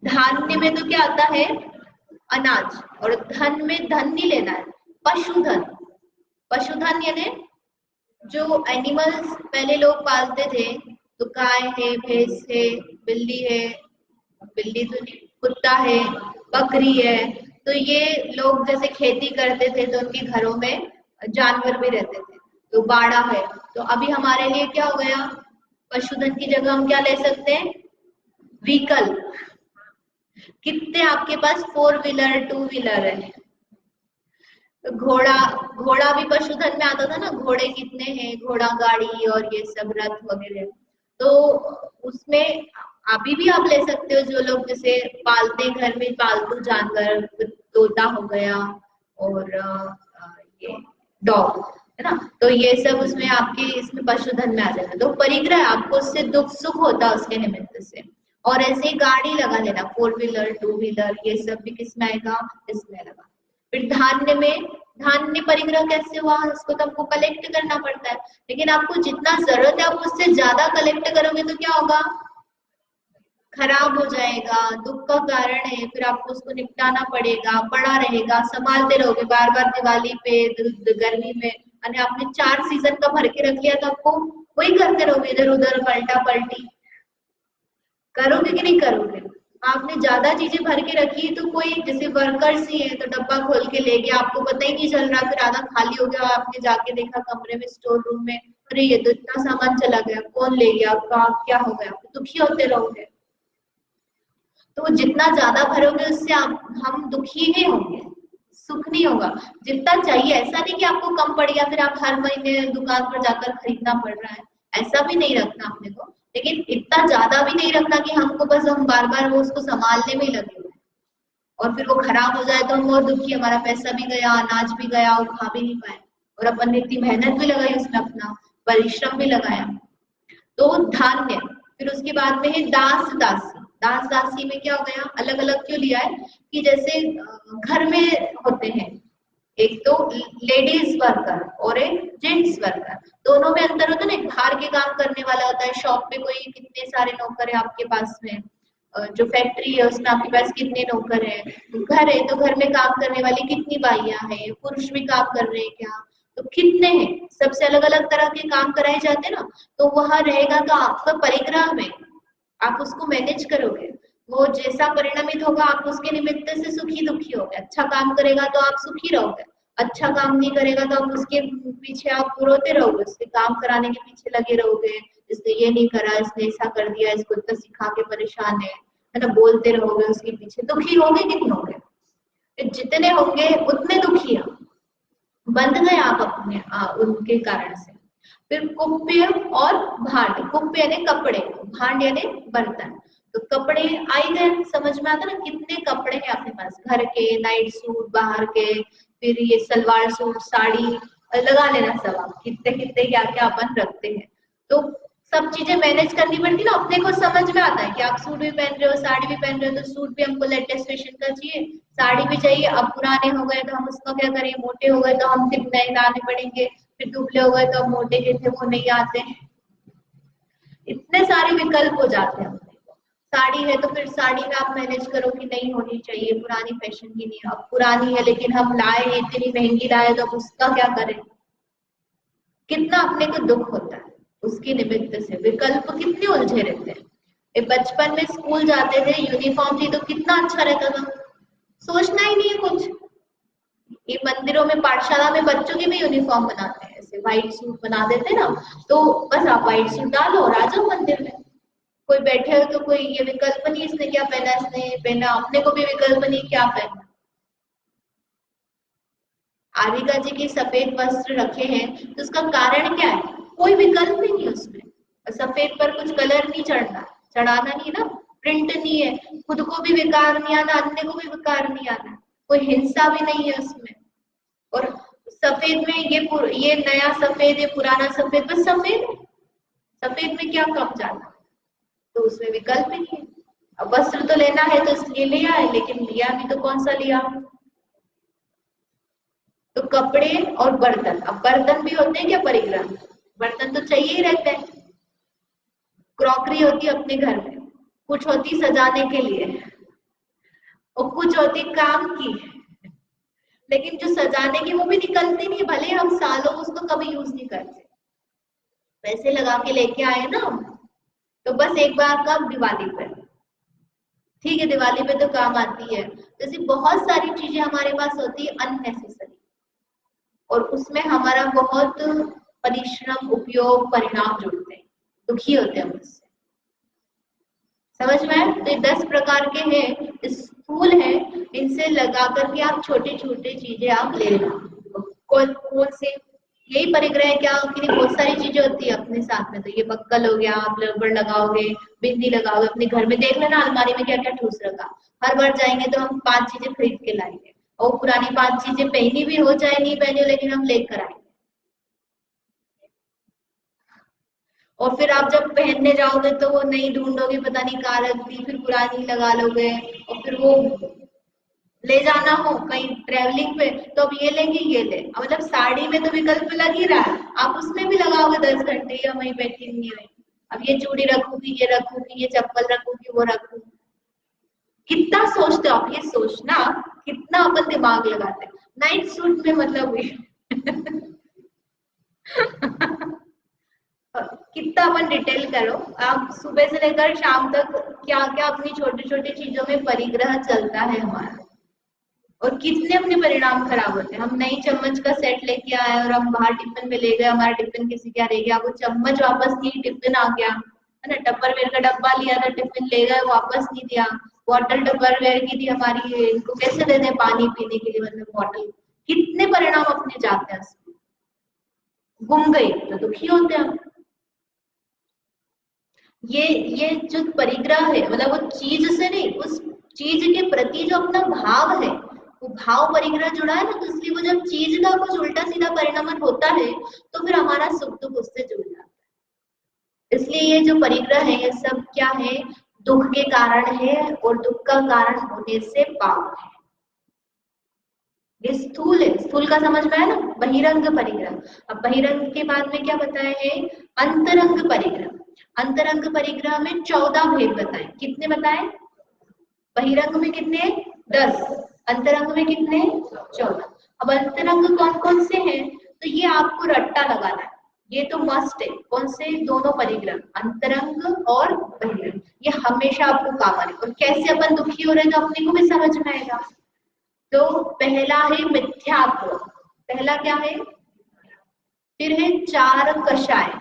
धान्य में तो क्या आता है, अनाज, और धन में धन नहीं लेना है, पशुधन, पशुधन यानी जो एनिमल्स पहले लोग पालते थे, तो गाय है, भैंस है, बिल्ली है, बिल्ली तो नहीं, कुत्ता है, बकरी है, तो ये लोग जैसे खेती करते थे तो उनके घरों में जानवर भी रहते थे, तो बाड़ा है, तो अभी हमारे लिए क्या हो गया, पशुधन की जगह हम क्या ले सकते हैं, व्हीकल, कितने आपके पास 4 व्हीलर 2 व्हीलर है, तो घोड़ा, घोड़ा भी पशुधन में आता था ना, घोड़े कितने हैं, घोड़ा गाड़ी और ये सब रथ वगैरह, तो उसमें अभी भी आप ले सकते हो, जो लोग जैसे पालते घर में पालतू जानवर, तोता हो गया और ये डॉग है ना, तो ये सब उसमें आपके इसमें पशुधन में आ जाता है, तो परिग्रह आपको उससे दुख सुख होता है उसके निमित्त से। और ऐसे ही गाड़ी लगा लेना, 4 व्हीलर 2 व्हीलर, ये सब भी किसमें आएगा, इसमें लगा। फिर धान्य में, धान्य परिग्रह कैसे हुआ, उसको तो हमको कलेक्ट करना पड़ता है, लेकिन आपको जितना जरूरत है आप उससे ज्यादा कलेक्ट करोगे तो क्या होगा, खराब हो जाएगा, दुख का कारण है, फिर आपको उसको निपटाना पड़ेगा, पड़ा रहेगा, संभालते रहोगे, बार बार दिवाली पे, गर्मी में, यानी आपने 4 सीजन का भर के रख लिया तो आपको वही करते रहोगे, इधर उधर पलटा पलटी, करोगे कि नहीं करोगे। आपने ज्यादा चीजें भर के रखी तो कोई जैसे वर्कर्स ही है तो डब्बा खोल के ले गया, आपको पता ही नहीं चल रहा, फिर आधा खाली हो गया, आपने जाके देखा कमरे में, स्टोर रूम में, अरे ये तो इतना सामान चला गया, कौन ले गया, आपका क्या हो गया, दुखी होते रहोगे। तो जितना ज्यादा भरोगे उससे आप, हम दुखी ही होंगे, सुख नहीं होगा, जितना चाहिए, ऐसा नहीं कि आपको कम पड़ गया फिर आप हर महीने दुकान पर जाकर खरीदना पड़ रहा है, ऐसा भी नहीं रखना अपने को, लेकिन इतना ज्यादा भी नहीं रखना कि हमको बस हम बार बार वो उसको संभालने में ही लगे हुए, और फिर वो खराब हो जाए तो हम और दुखी, हमारा पैसा भी गया, अनाज भी गया, और खा भी नहीं पाए, और अपन ने इतनी मेहनत भी लगाई उसमें, अपना परिश्रम भी लगाया। तो धान्य, फिर उसके बाद में है दास दासी, दास दासी में क्या हो गया, अलग अलग क्यों लिया है, कि जैसे घर में होते हैं, एक तो लेडीज वर्कर और एक जेंट्स वर्कर, दोनों में अंतर होता है ना, एक बाहर के काम करने वाला होता है, शॉप पे कोई कितने सारे नौकर है आपके पास में, जो फैक्ट्री है उसमें आपके पास कितने नौकर है, घर है तो घर में काम करने वाली कितनी बाइयां हैं, पुरुष भी काम कर रहे हैं क्या, तो कितने हैं, सबसे अलग अलग तरह के काम कराए जाते हैं ना, तो वहां रहेगा तो आपका परिग्रह में आप उसको मैनेज करोगे, वो जैसा परिणामित होगा आप उसके निमित्त से सुखी दुखी होगे, अच्छा काम करेगा तो आप सुखी रहोगे, अच्छा काम नहीं करेगा तो आप उसके पीछे आप रोते रहोगे, उसके काम कराने के पीछे लगे रहोगे, इसने ये नहीं करा, इसने ऐसा कर दिया, इसको इतना सिखा के परेशान है ना, बोलते रहोगे उसके पीछे, दुखी होगे कि नहीं होगे, जितने होंगे उतने दुखी है, बंध गए आप अपने उनके कारण से। फिर कुप्य और भांड, कुप्य यानी कपड़े, भांड यानी बर्तन, तो कपड़े आई गए, समझ में आता ना, कितने कपड़े हैं अपने पास, घर के, नाइट सूट, बाहर के, फिर ये सलवार सूट, साड़ी, लगा लेना सब आप, कितने कितने क्या क्या अपन रखते हैं, तो सब चीजें मैनेज करनी पड़ती ना, अपने को समझ में आता है कि आप सूट भी पहन रहे हो, साड़ी भी पहन रहे हो, तो सूट भी हमको लेटेस्ट फैशन का चाहिए, साड़ी भी चाहिए, अब पुराने हो गए तो हम उसका क्या करें, मोटे हो गए तो हम फिर नए लाने पड़ेंगे, फिर दुबले हो गए तो अब मोटे के थे वो नहीं आते, इतने सारे विकल्प हो जाते हैं अपने को। साड़ी है तो फिर साड़ी में आप मैनेज करो कि नहीं होनी चाहिए, पुरानी फैशन की नहीं, अब पुरानी है लेकिन हम लाए हैं, इतनी महंगी लाए तो अब उसका क्या करें, कितना अपने को दुख होता है उसके निमित्त से, विकल्प कितने उलझे रहते हैं। बचपन में स्कूल जाते थे, यूनिफॉर्म थी तो कितना अच्छा रहता था, सोचना ही नहीं है कुछ। ये मंदिरों में, पाठशाला में बच्चों की भी यूनिफॉर्म बनाते हैं, ऐसे व्हाइट सूट बना देते ना, तो बस आप व्हाइट सूट डालो और आ जाओ मंदिर में। कोई बैठे हो तो कोई ये विकल्प नहीं, इसने क्या पहना, इसने पहना, अपने को भी विकल्प नहीं क्या पहना। राधिका जी के सफेद वस्त्र रखे हैं तो उसका कारण क्या है, कोई विकल्प ही नहीं उसमें। सफेद पर कुछ कलर नहीं चढ़ना, चढ़ाना नहीं ना, प्रिंट नहीं है, खुद को भी विकार नहीं आना, अन्य को भी विकार नहीं आना, कोई हिंसा भी नहीं है उसमें। और सफेद में ये नया सफेद, ये पुराना सफेद, बस सफेद है, सफेद में क्या कम जाना, तो उसमें विकल्प ही नहीं है। अब वस्त्र तो लेना है तो इसलिए लिया है, लेकिन लिया भी तो कौन सा लिया, तो कपड़े और बर्तन। अब बर्तन भी होते हैं क्या परिग्रह, बर्तन तो चाहिए ही रहते हैं। क्रॉकरी होती है अपने घर में, कुछ होती सजाने के लिए और कुछ होती काम की, लेकिन जो सजाने की वो भी निकलती नहीं, भले हम सालों उसको कभी यूज नहीं करते, पैसे लगा के लेके आए ना, तो बस एक बार का दिवाली पर, ठीक है दिवाली पे तो काम आती है। जैसे बहुत सारी चीजें हमारे पास होती है अननेसेसरी, और उसमें हमारा बहुत परिश्रम, उपयोग, परिणाम जुड़ते हैं, दुखी होते हैं उससे। समझ में आए? तो ये 10 प्रकार के हैं, स्थूल है, इनसे लगा करके आप छोटे छोटे चीजें आप ले लेना। कौन से, यही परिग्रह क्या कि बहुत सारी चीजें होती है अपने साथ में, तो ये बक्कल हो गया, आप रबड़ लगाओगे, बिंदी लगाओगे, अपने घर में देख लेना अलमारी में क्या क्या ठूस रखा। हर बार जाएंगे तो हम 5 चीजें खरीद के लाएंगे, और पुरानी 5 चीजें पहनी भी हो चाहे नहीं पहनी हो, लेकिन हम लेकर आएंगे। और फिर आप जब पहनने जाओगे तो वो नई ढूंढोगे, पता नहीं कहाँ रख दी, फिर पुरानी लगा लोगे, और फिर वो ले जाना हो कहीं ट्रेवलिंग पे तो अब ये लेंगे ये ले, मतलब साड़ी में तो विकल्प लग ही रहा है, आप उसमें भी लगाओगे 10 घंटे, या वही बैठी नहीं हुई, अब ये चूड़ी रखूंगी, ये रखूंगी, ये चप्पल रखूंगी, वो रखूंगी, कितना सोचते हो आप, ये सोचना कितना अपन दिमाग लगाते हैं। नाइट सूट में मतलब कितना अपन डिटेल करो, आप सुबह से लेकर शाम तक क्या क्या अपनी छोटी छोटी चीजों में परिग्रह चलता है हमारा, और कितने अपने परिणाम खराब होते हैं। हम नई चम्मच का सेट लेके आए और हम बाहर टिफिन में ले गए, हमारा टिफिन किसी क्या रह गया, वो चम्मच वापस नहीं, टिफिन आ गया है ना, टप्परवेयर का डब्बा लिया था, टिफिन ले गए वापस नहीं दिया, बॉटल टप्परवेयर की थी हमारी, इनको कैसे दे दें पानी पीने के लिए, मतलब बॉटल, कितने परिणाम अपने जाते हैं उसमें, गुम गई तो दुखी होते हैं हम। ये जो परिग्रह है, मतलब वो चीज से नहीं, उस चीज के प्रति जो अपना भाव है, वो भाव परिग्रह जुड़ा है ना, तो इसलिए वो जब चीज का कुछ उल्टा सीधा परिणाम होता है तो फिर हमारा सुख दुख उससे जुड़ जाता है। इसलिए ये जो परिग्रह है ये सब क्या है, दुख के कारण है, और दुख का कारण होने से पाप है। ये स्थूल है, स्थूल का समझ में आया ना, बहिरंग परिग्रह। अब बहिरंग के बाद में क्या बताया है, अंतरंग परिग्रह। अंतरंग परिग्रह में 14 भेद बताए, कितने बताए, बहिरंग में कितने, 10, अंतरंग में कितने, 14। अब अंतरंग कौन कौन से हैं, तो ये आपको रट्टा लगाना है, ये तो मस्ट है, कौन से, दोनों परिग्रह, अंतरंग और बहिरंग, ये हमेशा आपको काम आए। और कैसे अपन दुखी हो रहे हैं तो अपने को भी समझ में आएगा। तो पहला है मिथ्यात्व, पहला क्या है, फिर है 4 कषाय,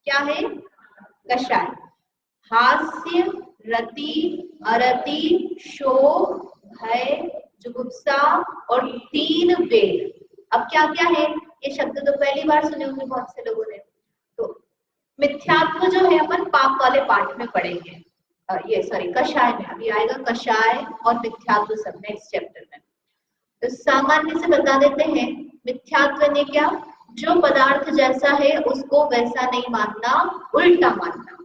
क्या है, कषाय, हास्य, रति, अरति, शोक, भय, जुगुप्सा और 3 वेद। अब क्या क्या है, ये शब्द तो पहली बार सुने होंगे बहुत से लोगों ने। तो मिथ्यात्व जो है अपन पाप वाले पाठ में पढ़ेंगे, ये सॉरी कषाय में, अभी आएगा कषाय और मिथ्यात्व सब नेक्स्ट चैप्टर में। तो सामान्य से बता देते हैं, मिथ्यात्व ने क्या, जो पदार्थ जैसा है उसको वैसा नहीं मानना, उल्टा मानना।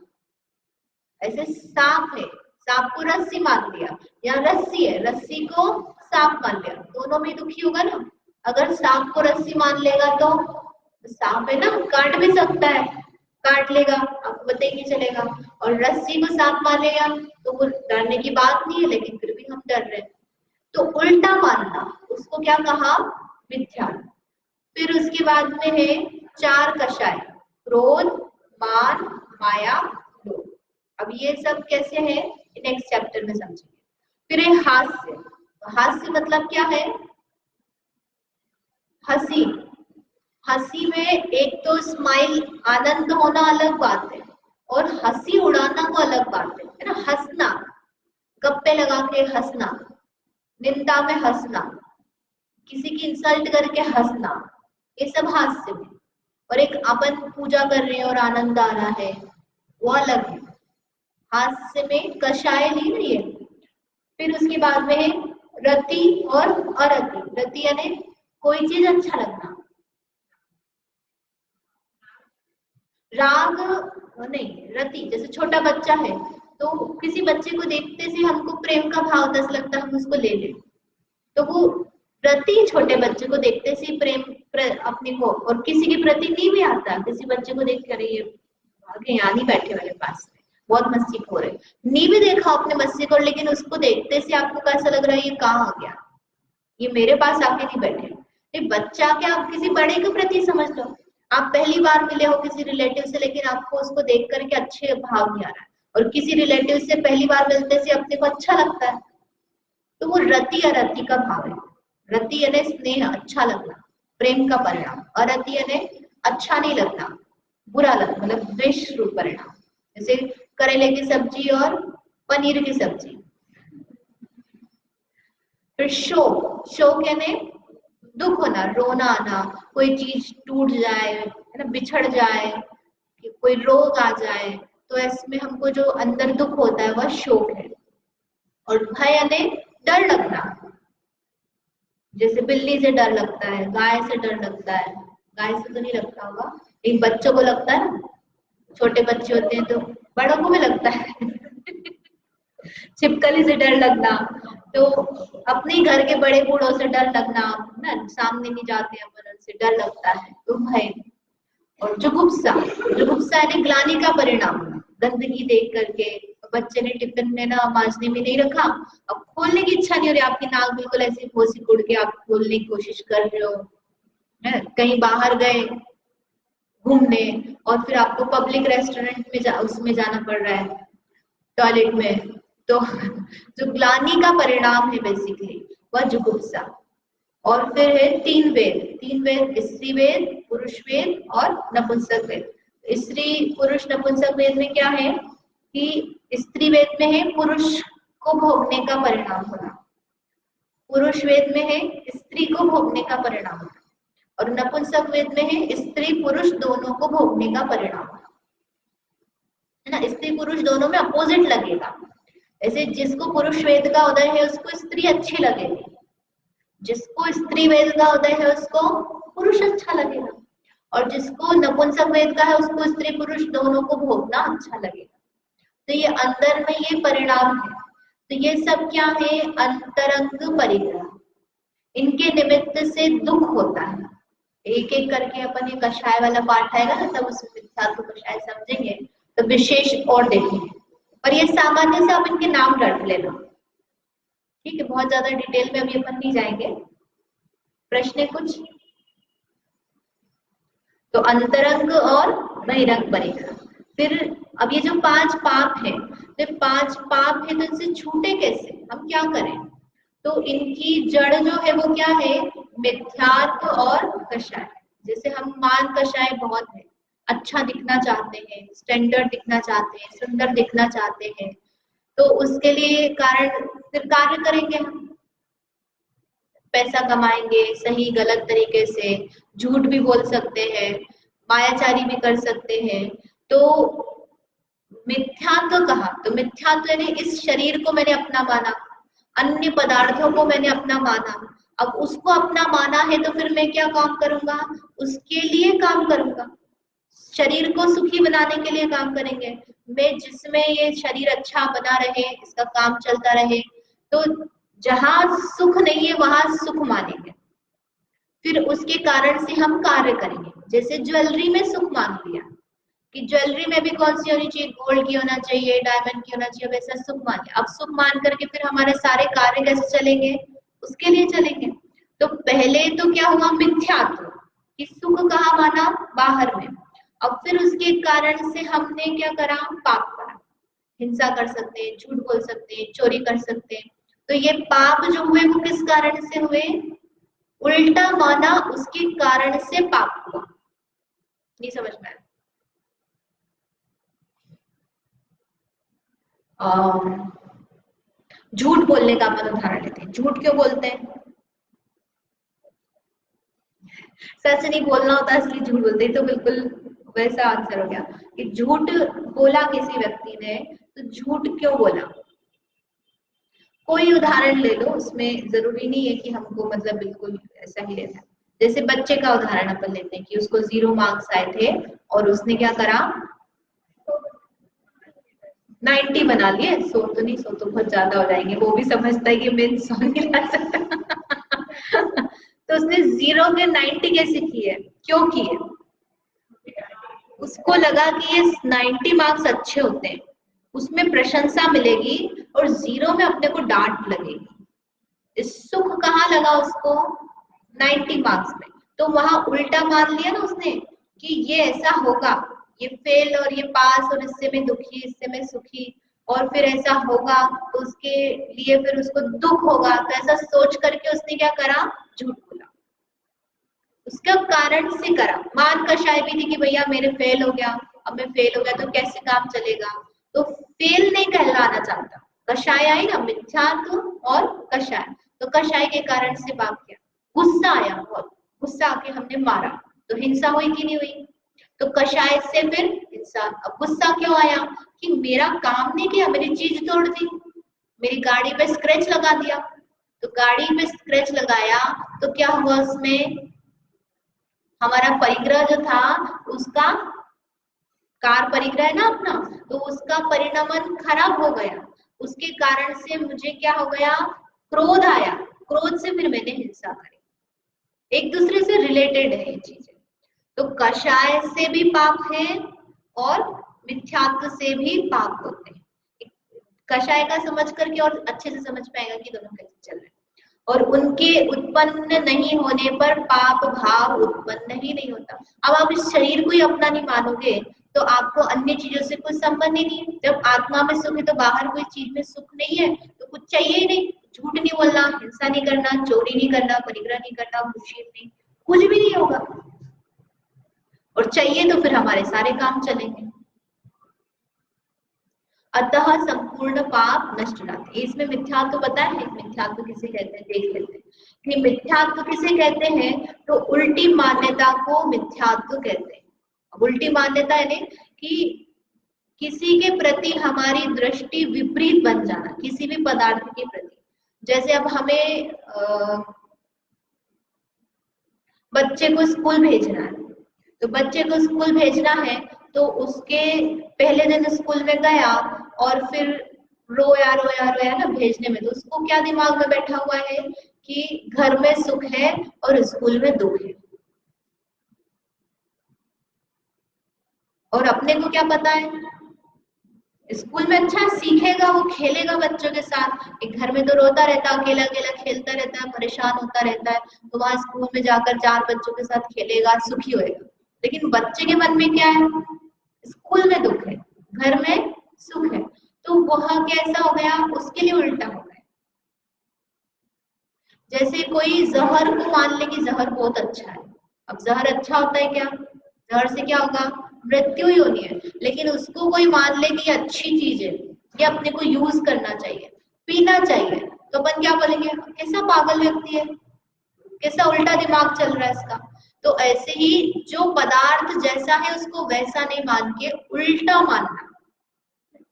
ऐसे सांप है, सांप को रस्सी मान लिया, या रस्सी है, रस्सी को सांप मान लिया, दोनों में दुखी होगा ना। अगर सांप को रस्सी मान लेगा तो सांप है ना, काट भी सकता है, काट लेगा, आपको पता ही नहीं चलेगा। और रस्सी को सांप मानेगा तो वो डरने की बात नहीं है, लेकिन फिर भी हम डर रहे हैं, तो उल्टा मानना, उसको क्या कहा, मिथ्या। फिर उसके बाद में है 4 कषाय, क्रोध, मान, माया, लोभ। अब ये सब कैसे है नेक्स्ट चैप्टर में समझेंगे। फिर है हास्य। हास्य मतलब क्या है? हंसी। हंसी में एक तो स्माइल, आनंद होना अलग बात है, और हंसी उड़ाना वो अलग बात है ना। हंसना, गप्पे लगा के हंसना, निंदा में हंसना, किसी की इंसल्ट करके हंसना, ये सब हास्य में। और एक अपन पूजा कर रहे हैं और आनंद आ रहा है, वो अलग है। हास्य में कषाय ली रही है। फिर उसके बाद में है रति और अरति। रति यानी कोई चीज अच्छा लगना, राग नहीं, रति जैसे छोटा बच्चा है तो किसी बच्चे को देखते से हमको प्रेम का भाव दस लगता है, हम उसको ले लें, तो वो प्रति छोटे बच्चे को देखते से प्रेम अपने को, और किसी के प्रति नहीं भी आता, किसी बच्चे को देख कर ये आगे यहाँ नहीं बैठे मेरे पास में, बहुत मस्ती हो रहे, नहीं भी देखा अपने मस्ती को, लेकिन उसको देखते से आपको कैसा लग रहा है, ये कहाँ आ गया, ये मेरे पास आके नहीं बैठे। ये बच्चा क्या, आप किसी बड़े के प्रति समझ लो, आप पहली बार मिले हो किसी रिलेटिव से, लेकिन आपको उसको देख करके अच्छे भाव नहीं आ रहा है, और किसी रिलेटिव से पहली बार मिलते से अपने को अच्छा लगता है, तो वो रति अरति का भाव है। रति यानी स्नेह, अच्छा लगना, प्रेम का परिणाम। अरति यानी अच्छा नहीं लगना, बुरा लगना, मतलब द्वेष रूप परिणाम। जैसे करेले की सब्जी और पनीर की सब्जी। फिर शोक। शोक यानी दुख होना, रोना आना, कोई चीज टूट जाए है ना, बिछड़ जाए, कोई रोग आ जाए, तो इसमें हमको जो अंदर दुख होता है वह शोक है। और भय यानी डर लगना, जैसे बिल्ली से डर लगता है, गाय से डर लगता है, गाय से तो नहीं लगता होगा, एक बच्चों को लगता है ना, छोटे बच्चे होते हैं तो, बड़ों को भी लगता है छिपकली से डर लगना, तो अपने घर के बड़े बूढ़ों से डर लगना ना, सामने नहीं जाते अपन, उनसे डर लगता है, तो भय। और जुगुप्सा। जुगुप्सा यानी ग्लानि का परिणाम, गंदगी देख करके, बच्चे ने टिफिन में ना मांजने में नहीं रखा, अब खोलने की इच्छा नहीं हो रही, आपकी नाक बिल्कुल ऐसी फोसी कुड़ के आप खोलने की कोशिश कर रहे हो, है कहीं बाहर गए घूमने, और फिर आपको पब्लिक रेस्टोरेंट में उसमें जाना पड़ रहा है, टॉयलेट में, तो जो ग्लानि का परिणाम है बेसिकली वह जुगुप्सा। और फिर है तीन वेद। तीन वेद, स्त्री वेद, पुरुष वेद और नपुंसक वेद। स्त्री पुरुष नपुंसक वेद में क्या है कि स्त्री वेद में है पुरुष को भोगने का परिणाम होना, पुरुष वेद में है स्त्री को भोगने का परिणाम होना, और नपुंसक वेद में है स्त्री पुरुष दोनों को भोगने का परिणाम होना, है ना। स्त्री पुरुष दोनों में अपोजिट लगेगा, ऐसे जिसको पुरुष वेद का उदय है उसको स्त्री अच्छी लगेगी, जिसको स्त्री वेद का उदय है उसको पुरुष अच्छा लगेगा, और जिसको नपुंसक वेद का है उसको स्त्री पुरुष दोनों को भोगना अच्छा लगेगा। तो ये अंदर में ये परिणाम है। तो ये सब क्या है, अंतरंग परिग्रह, इनके निमित्त से दुख होता है। एक एक करके अपन ये कषाय वाला पाठ आएगा ना, तब उसमें मिथ्यात्व कषाय समझेंगे, तो विशेष और देखेंगे। और ये सामान्य से आप इनके नाम रट लेना, ठीक है, बहुत ज्यादा डिटेल में अभी अपन नहीं जाएंगे। प्रश्न है कुछ? तो अंतरंग और बहिरंग परिग्रह। फिर अब ये जो 5 पाप है, तो 5 पाप है, तो इनसे छूटे कैसे, हम क्या करें? तो इनकी जड़ जो है वो क्या है, मिथ्यात्व और कषाय। जैसे हम मान कषाय बहुत है, अच्छा दिखना चाहते हैं, स्टैंडर्ड दिखना चाहते हैं, सुंदर दिखना चाहते हैं, तो उसके लिए कारण फिर कार्य करेंगे हम, पैसा कमाएंगे सही गलत तरीके से, झूठ भी बोल सकते हैं, मायाचारी भी कर सकते हैं। तो मिथ्यात्व कहा, तो मिथ्यात्व यानी इस शरीर को मैंने अपना माना, अन्य पदार्थों को मैंने अपना माना, अब उसको अपना माना है तो फिर मैं क्या काम करूंगा, उसके लिए काम करूंगा, शरीर को सुखी बनाने के लिए काम करेंगे, मैं जिसमें ये शरीर अच्छा बना रहे, इसका काम चलता रहे, तो जहां सुख नहीं है वहां सुख मानेंगे, फिर उसके कारण से हम कार्य करेंगे। जैसे ज्वेलरी में सुख मान लिया कि ज्वेलरी में भी कौन सी होनी चाहिए, गोल्ड की होना चाहिए, डायमंड की होना चाहिए, वैसा सुख मान लिया। अब सुख मान करके फिर हमारे सारे कार्य कैसे चलेंगे, उसके लिए चलेंगे। तो पहले तो क्या हुआ, मिथ्यात्व कि सुख कहाँ माना, बाहर में, अब फिर उसके कारण से हमने क्या करा, पाप करा हिंसा कर सकते हैं, झूठ बोल सकते हैं, चोरी कर सकते हैं। तो ये पाप जो हुए वो किस कारण से हुए? उल्टा माना उसके कारण से पाप हुआ। नहीं समझ में आया? झूठ बोलने का अपन उदाहरण लेते हैं। झूठ क्यों बोलते हैं? सच नहीं बोलना होता इसलिए झूठ बोलते हैं। तो बिल्कुल वैसा आंसर हो गया कि झूठ बोला किसी व्यक्ति ने, तो झूठ क्यों बोला? कोई उदाहरण ले लो, उसमें जरूरी नहीं है कि हमको मतलब बिल्कुल ऐसा ही लेना है। जैसे बच्चे का उदाहरण अपन लेते हैं कि उसको 0 मार्क्स आए थे और उसने क्या करा, 90 बना लिए। 100 तो नहीं, 100 तो बहुत ज्यादा हो जाएंगे, वो भी समझता है कि मैं 100 नहीं ला सकता। तो उसने 0 के 90 कैसे किए, क्यों किए? उसको लगा कि ये 90 मार्क्स अच्छे होते हैं, उसमें प्रशंसा मिलेगी, और 0 में अपने को डांट लगेगी। इस सुख कहाँ लगा उसको? 90 मार्क्स में। तो वहां उल्टा मान लिया ना उसने कि ये ऐसा होगा, ये फेल और ये पास, और इससे मैं दुखी, इससे मैं सुखी, और फिर ऐसा होगा तो उसके लिए फिर उसको दुख होगा। तो ऐसा सोच करके उसने क्या करा, झूठ बोला। उसका कारण से करा। मान कषाय भी थी कि भैया मेरे फेल हो गया, अब मैं फेल हो गया तो कैसे काम चलेगा, तो फेल नहीं कहलाना चाहता। कषाय आई ना, मिथ्यात्व और कषाय। तो कषाय के कारण से पाप किया, गुस्सा आया बहुत, गुस्सा आके हमने मारा, तो हिंसा हुई कि नहीं हुई? तो कषाय से फिर हिंसा। अब गुस्सा क्यों आया कि मेरा काम नहीं किया, मेरी चीज तोड़ दी, मेरी गाड़ी पे स्क्रैच लगा दिया। तो गाड़ी पे स्क्रैच लगाया तो क्या हुआ उसमें, हमारा परिग्रह जो था उसका, कार परिग्रह है ना अपना, तो उसका परिणमन खराब हो गया। उसके कारण से मुझे क्या हो गया, क्रोध आया, क्रोध से फिर मैंने हिंसा करी। एक दूसरे से रिलेटेड है ये चीजें। तो कषाय से भी पाप है और मिथ्यात्व से भी पाप होते हैं। कषाय का समझ करके और अच्छे से समझ पाएगा कि दोनों कैसे चल रहे हैं। और उनके उत्पन्न नहीं होने पर पाप भाव उत्पन्न ही नहीं होता। अब आप इस शरीर को ही अपना नहीं मानोगे तो आपको अन्य चीजों से कुछ संबंध ही नहीं है। जब आत्मा में सुख है तो बाहर कोई चीज में सुख नहीं है, तो कुछ चाहिए ही नहीं। झूठ नहीं बोलना, हिंसा नहीं करना, चोरी नहीं करना, परिग्रह नहीं करना, मुशीर नहीं, कुछ भी नहीं होगा। और चाहिए तो फिर हमारे सारे काम चलेंगे। अतः संपूर्ण पाप नष्ट जाते हैं। इसमें मिथ्यात्व पता है, मिथ्यात्व किसे कहते हैं, देख लेते हैं कि मिथ्यात्व किसे कहते हैं। तो उल्टी मान्यता को मिथ्यात्व कहते हैं। अब उल्टी मान्यता यानी कि किसी के प्रति हमारी दृष्टि विपरीत बन जाना, किसी भी पदार्थ के प्रति। जैसे अब हमें बच्चे को स्कूल भेजना है, तो बच्चे को स्कूल भेजना है तो उसके पहले दिन स्कूल में गया और फिर रोया रोया रोया ना भेजने में, तो उसको क्या दिमाग में बैठा हुआ है कि घर में सुख है और स्कूल में दुख है। और अपने को क्या पता है, स्कूल में अच्छा सीखेगा, वो खेलेगा बच्चों के साथ। एक घर में तो रोता रहता, अकेला अकेला खेलता रहता है, परेशान होता रहता है। तो वहां स्कूल में जाकर 4 बच्चों के साथ खेलेगा, सुखी होएगा। लेकिन बच्चे के मन में क्या है, स्कूल में दुख है, घर में सुख है। तो वह कैसा हो गया, उसके लिए उल्टा हो गया। जैसे कोई जहर को मान ले कि जहर बहुत अच्छा है। अब जहर अच्छा होता है क्या? जहर से क्या होगा, मृत्यु ही होनी है। लेकिन उसको कोई मान ले कि ये अच्छी चीज है, ये अपने को यूज करना चाहिए, पीना चाहिए, तो अपन क्या बोलेंगे, कैसा पागल व्यक्ति है, कैसा उल्टा दिमाग चल रहा है इसका। तो ऐसे ही जो पदार्थ जैसा है उसको वैसा नहीं मान के उल्टा मानना।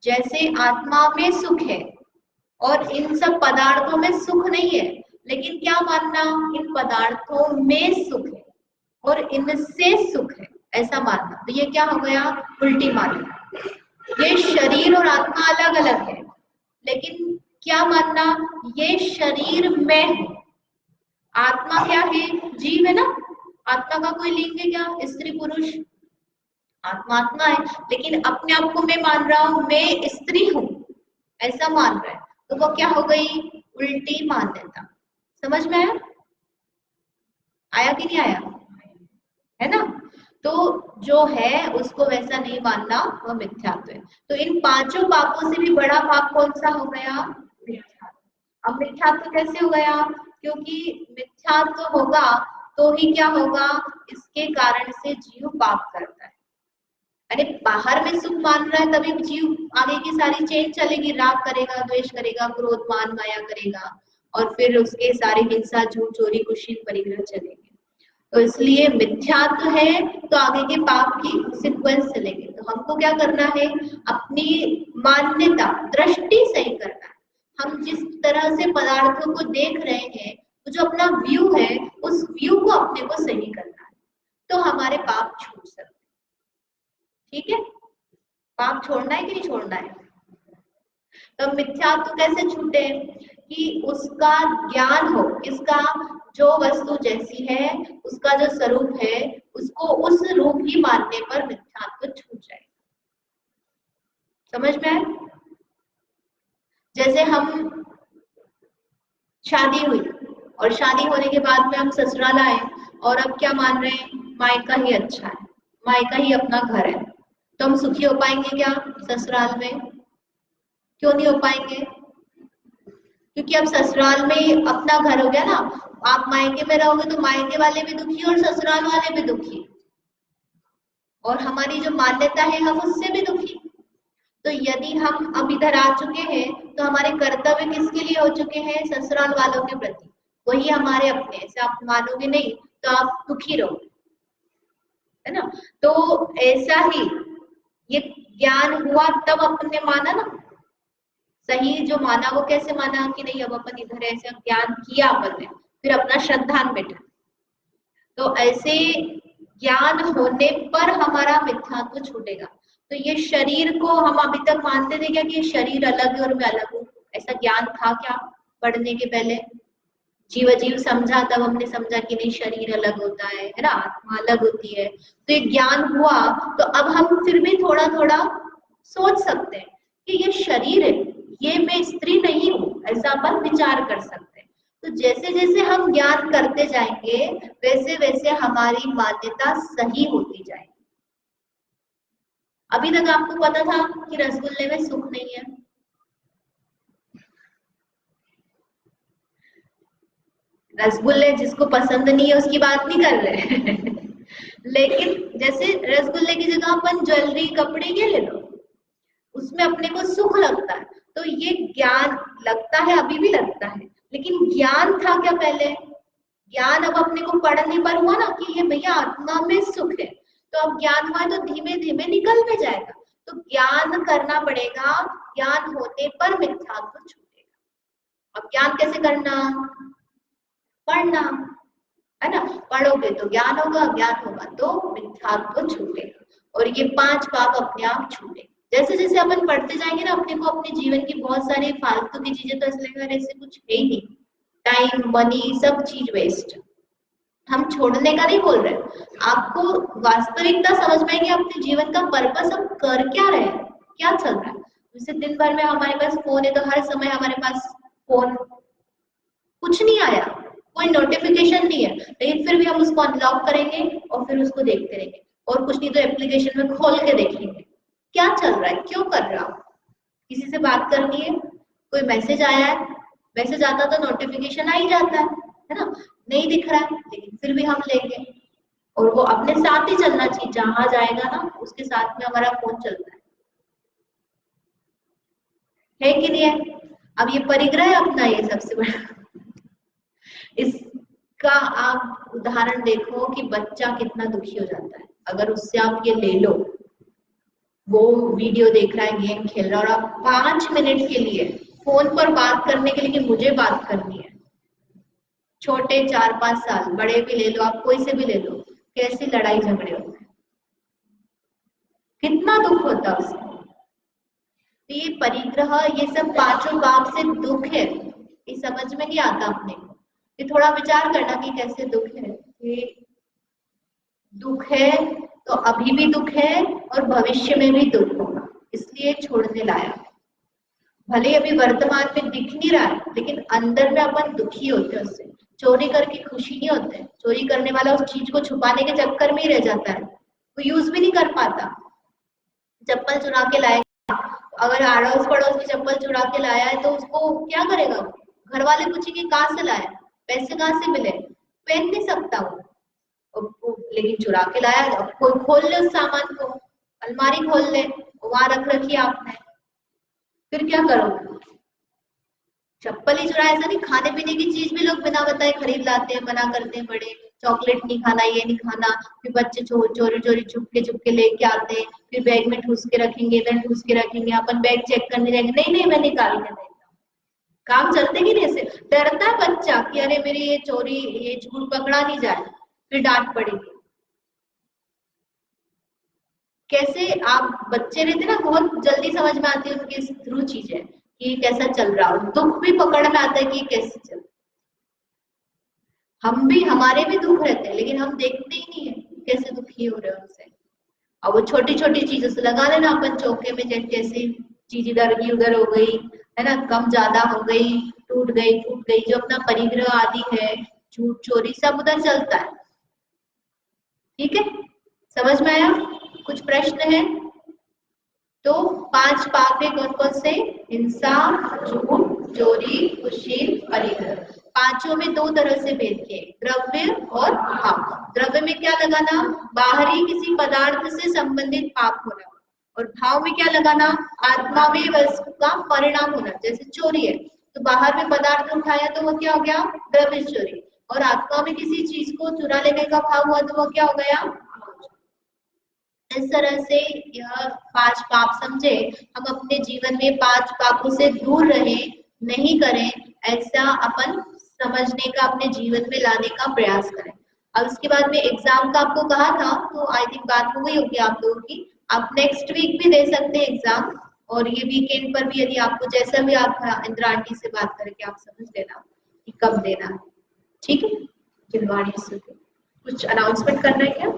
जैसे आत्मा में सुख है और इन सब पदार्थों में सुख नहीं है, लेकिन क्या मानना, इन पदार्थों में सुख है और इनसे सुख है, ऐसा मानना। तो ये क्या हो गया, उल्टी मानना। ये शरीर और आत्मा अलग अलग है, लेकिन क्या मानना, ये शरीर में है। आत्मा क्या है, जीव है ना। आत्मा का कोई लिंग है क्या, स्त्री पुरुष? आत्मा आत्मा है, लेकिन अपने आप को मैं मान रहा हूं, मैं स्त्री हूं, ऐसा मान रहा है। तो वो क्या हो गई, उल्टी मान्यता। समझ में आया, आया कि नहीं आया, है ना? तो जो है उसको वैसा नहीं मानना वह मिथ्यात्व है। तो इन पांचों पापों से भी बड़ा पाप कौन सा हो गया? मिथ्यात्व। अब मिथ्यात्व कैसे हो गया? क्योंकि मिथ्यात्व होगा तो ही क्या होगा, इसके कारण से जीव पाप करता है। अरे बाहर में सुख मान रहा है तभी जीव आगे की सारी चेन चलेगी, राग करेगा, द्वेष करेगा, क्रोध मान माया करेगा, और फिर उसके सारे हिंसा, झूठ, चोरी, कुशील, परिग्रह चलेंगे। तो इसलिए मिथ्यात्व है तो आगे के पाप की सीक्वेंस चलेंगे। तो हमको क्या करना है, अपनी मान्यता, दृष्टि सही करना है। हम जिस तरह से पदार्थों को देख रहे हैं, तो जो अपना व्यू है, उस व्यू को अपने को सही करना है, तो हमारे पाप छूट सकते हैं। ठीक है, पाप छोड़ना है कि नहीं छोड़ना है? तो मिथ्यात्व कैसे छूटे? कि उसका ज्ञान हो, किसका? जो वस्तु जैसी है, उसका जो स्वरूप है, उसको उस रूप ही मानने पर मिथ्यात्व छूट जाए। समझ में आए? जैसे हम शादी हुई और शादी होने के बाद में हम ससुराल आए और अब क्या मान रहे हैं, मायका ही अच्छा है, मायका ही अपना घर है। तो हम सुखी हो पाएंगे क्या ससुराल में? क्यों नहीं हो पाएंगे? क्योंकि अब ससुराल में अपना घर हो गया ना। आप मायके में रहोगे तो मायके वाले भी दुखी और ससुराल वाले भी दुखी, और हमारी जो मान्यता है हम उससे भी दुखी। तो यदि हम अब इधर आ चुके हैं तो हमारे कर्तव्य किसके लिए हो चुके हैं? ससुराल वालों के प्रति, वही हमारे अपने। ऐसे आप मानोगे नहीं तो आप दुखी रहो, है ना। तो ऐसा ही ये ज्ञान हुआ तब अपने माना ना, सही जो माना वो कैसे माना कि नहीं अब अपन इधर ऐसा ज्ञान किया अपन ने, फिर अपना श्रद्धान बैठा। तो ऐसे ज्ञान होने पर हमारा मिथ्यात्व छूटेगा। तो ये शरीर को हम अभी तक मानते थे क्या कि शरीर अलग है और मैं अलग हूँ? ऐसा ज्ञान था क्या पढ़ने के पहले? जीव जीव समझा तब हमने समझा कि नहीं शरीर अलग होता है ना, आत्मा अलग होती है। तो ये ज्ञान हुआ तो अब हम फिर भी थोड़ा थोड़ा सोच सकते हैं कि ये शरीर है, ये मैं स्त्री नहीं हूँ, ऐसा अपन विचार कर सकते हैं। तो जैसे जैसे हम ज्ञान करते जाएंगे वैसे वैसे हमारी मान्यता सही होती जाएगी। अभी तक आपको पता था कि रसगुल्ले में सुख नहीं है, रसगुल्ले जिसको पसंद नहीं है उसकी बात नहीं कर रहे लेकिन जैसे रसगुल्ले की जगह अपन ज्वेलरी, कपड़े ये ले लो, उसमें अपने को सुख लगता है। तो ये ज्ञान लगता है, अभी भी लगता है, लेकिन ज्ञान था क्या पहले? ज्ञान अब अपने को पढ़ने पर हुआ ना कि ये भैया आत्मा में सुख है। तो अब ज्ञान हुआ तो धीमे धीमे निकल में जाएगा। तो ज्ञान करना पड़ेगा, ज्ञान होने पर मिथ्यात्व छूटेगा। अब ज्ञान कैसे करना? पढ़ना, है ना। पढ़ोगे तो ज्ञान होगा, ज्ञान होगा तो मिथ्यात्व छूटेगा, और ये 5 पाप अपने आप छूटे। जैसे जैसे अपन पढ़ते जाएंगे ना, अपने को अपने जीवन की बहुत सारी फालतू की चीजें तो ऐसे लगेगा ऐसे कुछ है ही नहीं, टाइम, मनी, सब चीज वेस्ट। हम छोड़ने का नहीं बोल रहे, आपको वास्तविकता समझ में आएगी, अपने जीवन का पर्पस हम कर क्या रहे हैं, क्या चल रहा है। जैसे दिन भर में हमारे पास फोन है तो हर समय हमारे पास फोन, कुछ नहीं आया, कोई नोटिफिकेशन नहीं है, लेकिन फिर भी हम उसको अनलॉक करेंगे और फिर उसको देखते रहेंगे, और कुछ नहीं तो एप्लीकेशन में खोल के देखेंगे क्या चल रहा है, क्यों कर रहा हो। किसी से बात करनी है, कोई मैसेज आया है, मैसेज आता तो नोटिफिकेशन आ ही जाता है ना। नहीं दिख रहा है लेकिन फिर भी हम लेंगे, और वो अपने साथ ही चलना चाहिए, जहां जाएगा ना उसके साथ में हमारा फोन चलता है कि नहीं है। अब ये परिग्रह है अपना, ये सबसे बड़ा इसका आप उदाहरण देखो कि बच्चा कितना दुखी हो जाता है अगर उससे आप ये ले लो, वो वीडियो देख रहा है, गेम खेल रहा है, और आप 5 मिनट के लिए फोन पर बात करने के लिए कि मुझे बात करनी है, छोटे 4-5 साल, बड़े भी ले लो, आप कोई से भी ले लो, कैसी लड़ाई झगड़े होते हैं, कितना दुख होता है उसको। तो ये परिग्रह, ये सब 5 पाप से दुख है, ये समझ में नहीं आता अपने को। ये थोड़ा विचार करना कि कैसे दुख है। ये दुख है तो अभी भी दुख है और भविष्य में भी दुख होगा, इसलिए छोड़ने लाया। भले अभी वर्तमान में दिख नहीं रहा है लेकिन अंदर में अपन दुखी होते हैं उससे। चोरी करके खुशी नहीं होते, चोरी करने वाला उस चीज को छुपाने के चक्कर में ही रह जाता है, वो यूज भी नहीं कर पाता। चप्पल चुरा के लाएगा, अगर अड़ोस पड़ोस की चप्पल चुरा के लाया है तो उसको क्या करेगा? घर वाले पूछेंगे कहाँ से लाया, पैसे कहाँ से मिले, पहन नहीं सकता वो, लेकिन चुरा के लाया। अब कोई खोल ले उस सामान को, अलमारी खोल ले, वहां रख रखी है आपने, फिर क्या करोगे? चप्पल ही चुरा, ऐसा नहीं, खाने पीने की चीज भी लोग बिना बताए खरीद लाते हैं, मना करते हैं बड़े, चॉकलेट नहीं खाना, ये नहीं खाना, फिर बच्चे चोरी चोरी चुप के लेके आते हैं, फिर बैग में ठूस के रखेंगे, इधर ठूस के रखेंगे, अपन बैग चेक करने जाएंगे, नहीं नहीं मैं निकाल के देता हूँ। काम चलते कि नहीं ऐसे? डरता है बच्चा कि अरे मेरी ये चोरी, ये झूठ पकड़ा नहीं जाए, फिर डांट पड़ेगी। कैसे आप बच्चे रहते ना, बहुत जल्दी समझ में आती है उनके थ्रू चीजें कि कैसा चल रहा हो, दुख भी पकड़ में आता है कि कैसे चल, हम भी, हमारे भी दुख रहते हैं लेकिन हम देखते ही नहीं है कैसे दुखी हो रहे हैं उनसे। और वो छोटी छोटी चीजों से लगा लेना अपन चौके में, जैसे चीज इधर की उधर हो गई है ना, कम ज्यादा हो गई, टूट गई फूट गई, जो अपना परिग्रह आदि है, झूठ चोरी सब उधर चलता है। ठीक है, समझ में आया? कुछ प्रश्न है तो? 5 पाप है कौन कौन से? हिंसा, झूठ, चोरी, कुशील, परिग्रह। पांचों में दो तरह से भेद किए, द्रव्य और भाव। द्रव्य में क्या लगाना? बाहरी किसी पदार्थ से संबंधित पाप होना, और भाव में क्या लगाना? आत्मा में वस्तु का परिणाम होना। जैसे चोरी है तो बाहर में पदार्थ उठाया तो वो क्या हो गया? द्रव्य चोरी, और आत्मा में किसी चीज को चुरा लेने का भाव हुआ तो वो क्या हो गया? इस तरह से यह 5 पाप समझे, हम अपने जीवन में 5 पापों से दूर रहे, नहीं करें, ऐसा अपन समझने का, अपने जीवन में लाने का प्रयास करें। अब इसके बाद में एग्जाम का आपको कहा था, तो आई थिंक बात हो गई होगी आप लोगों की। आप नेक्स्ट वीक भी दे सकते हैं एग्जाम, और ये वीकेंड पर भी, यदि आपको जैसा भी, आप इंदिरा आंटी से बात करके आप समझ लेना कि कब देना है। ठीक है, खिलवाड़ी से कुछ अनाउंसमेंट करना है क्या?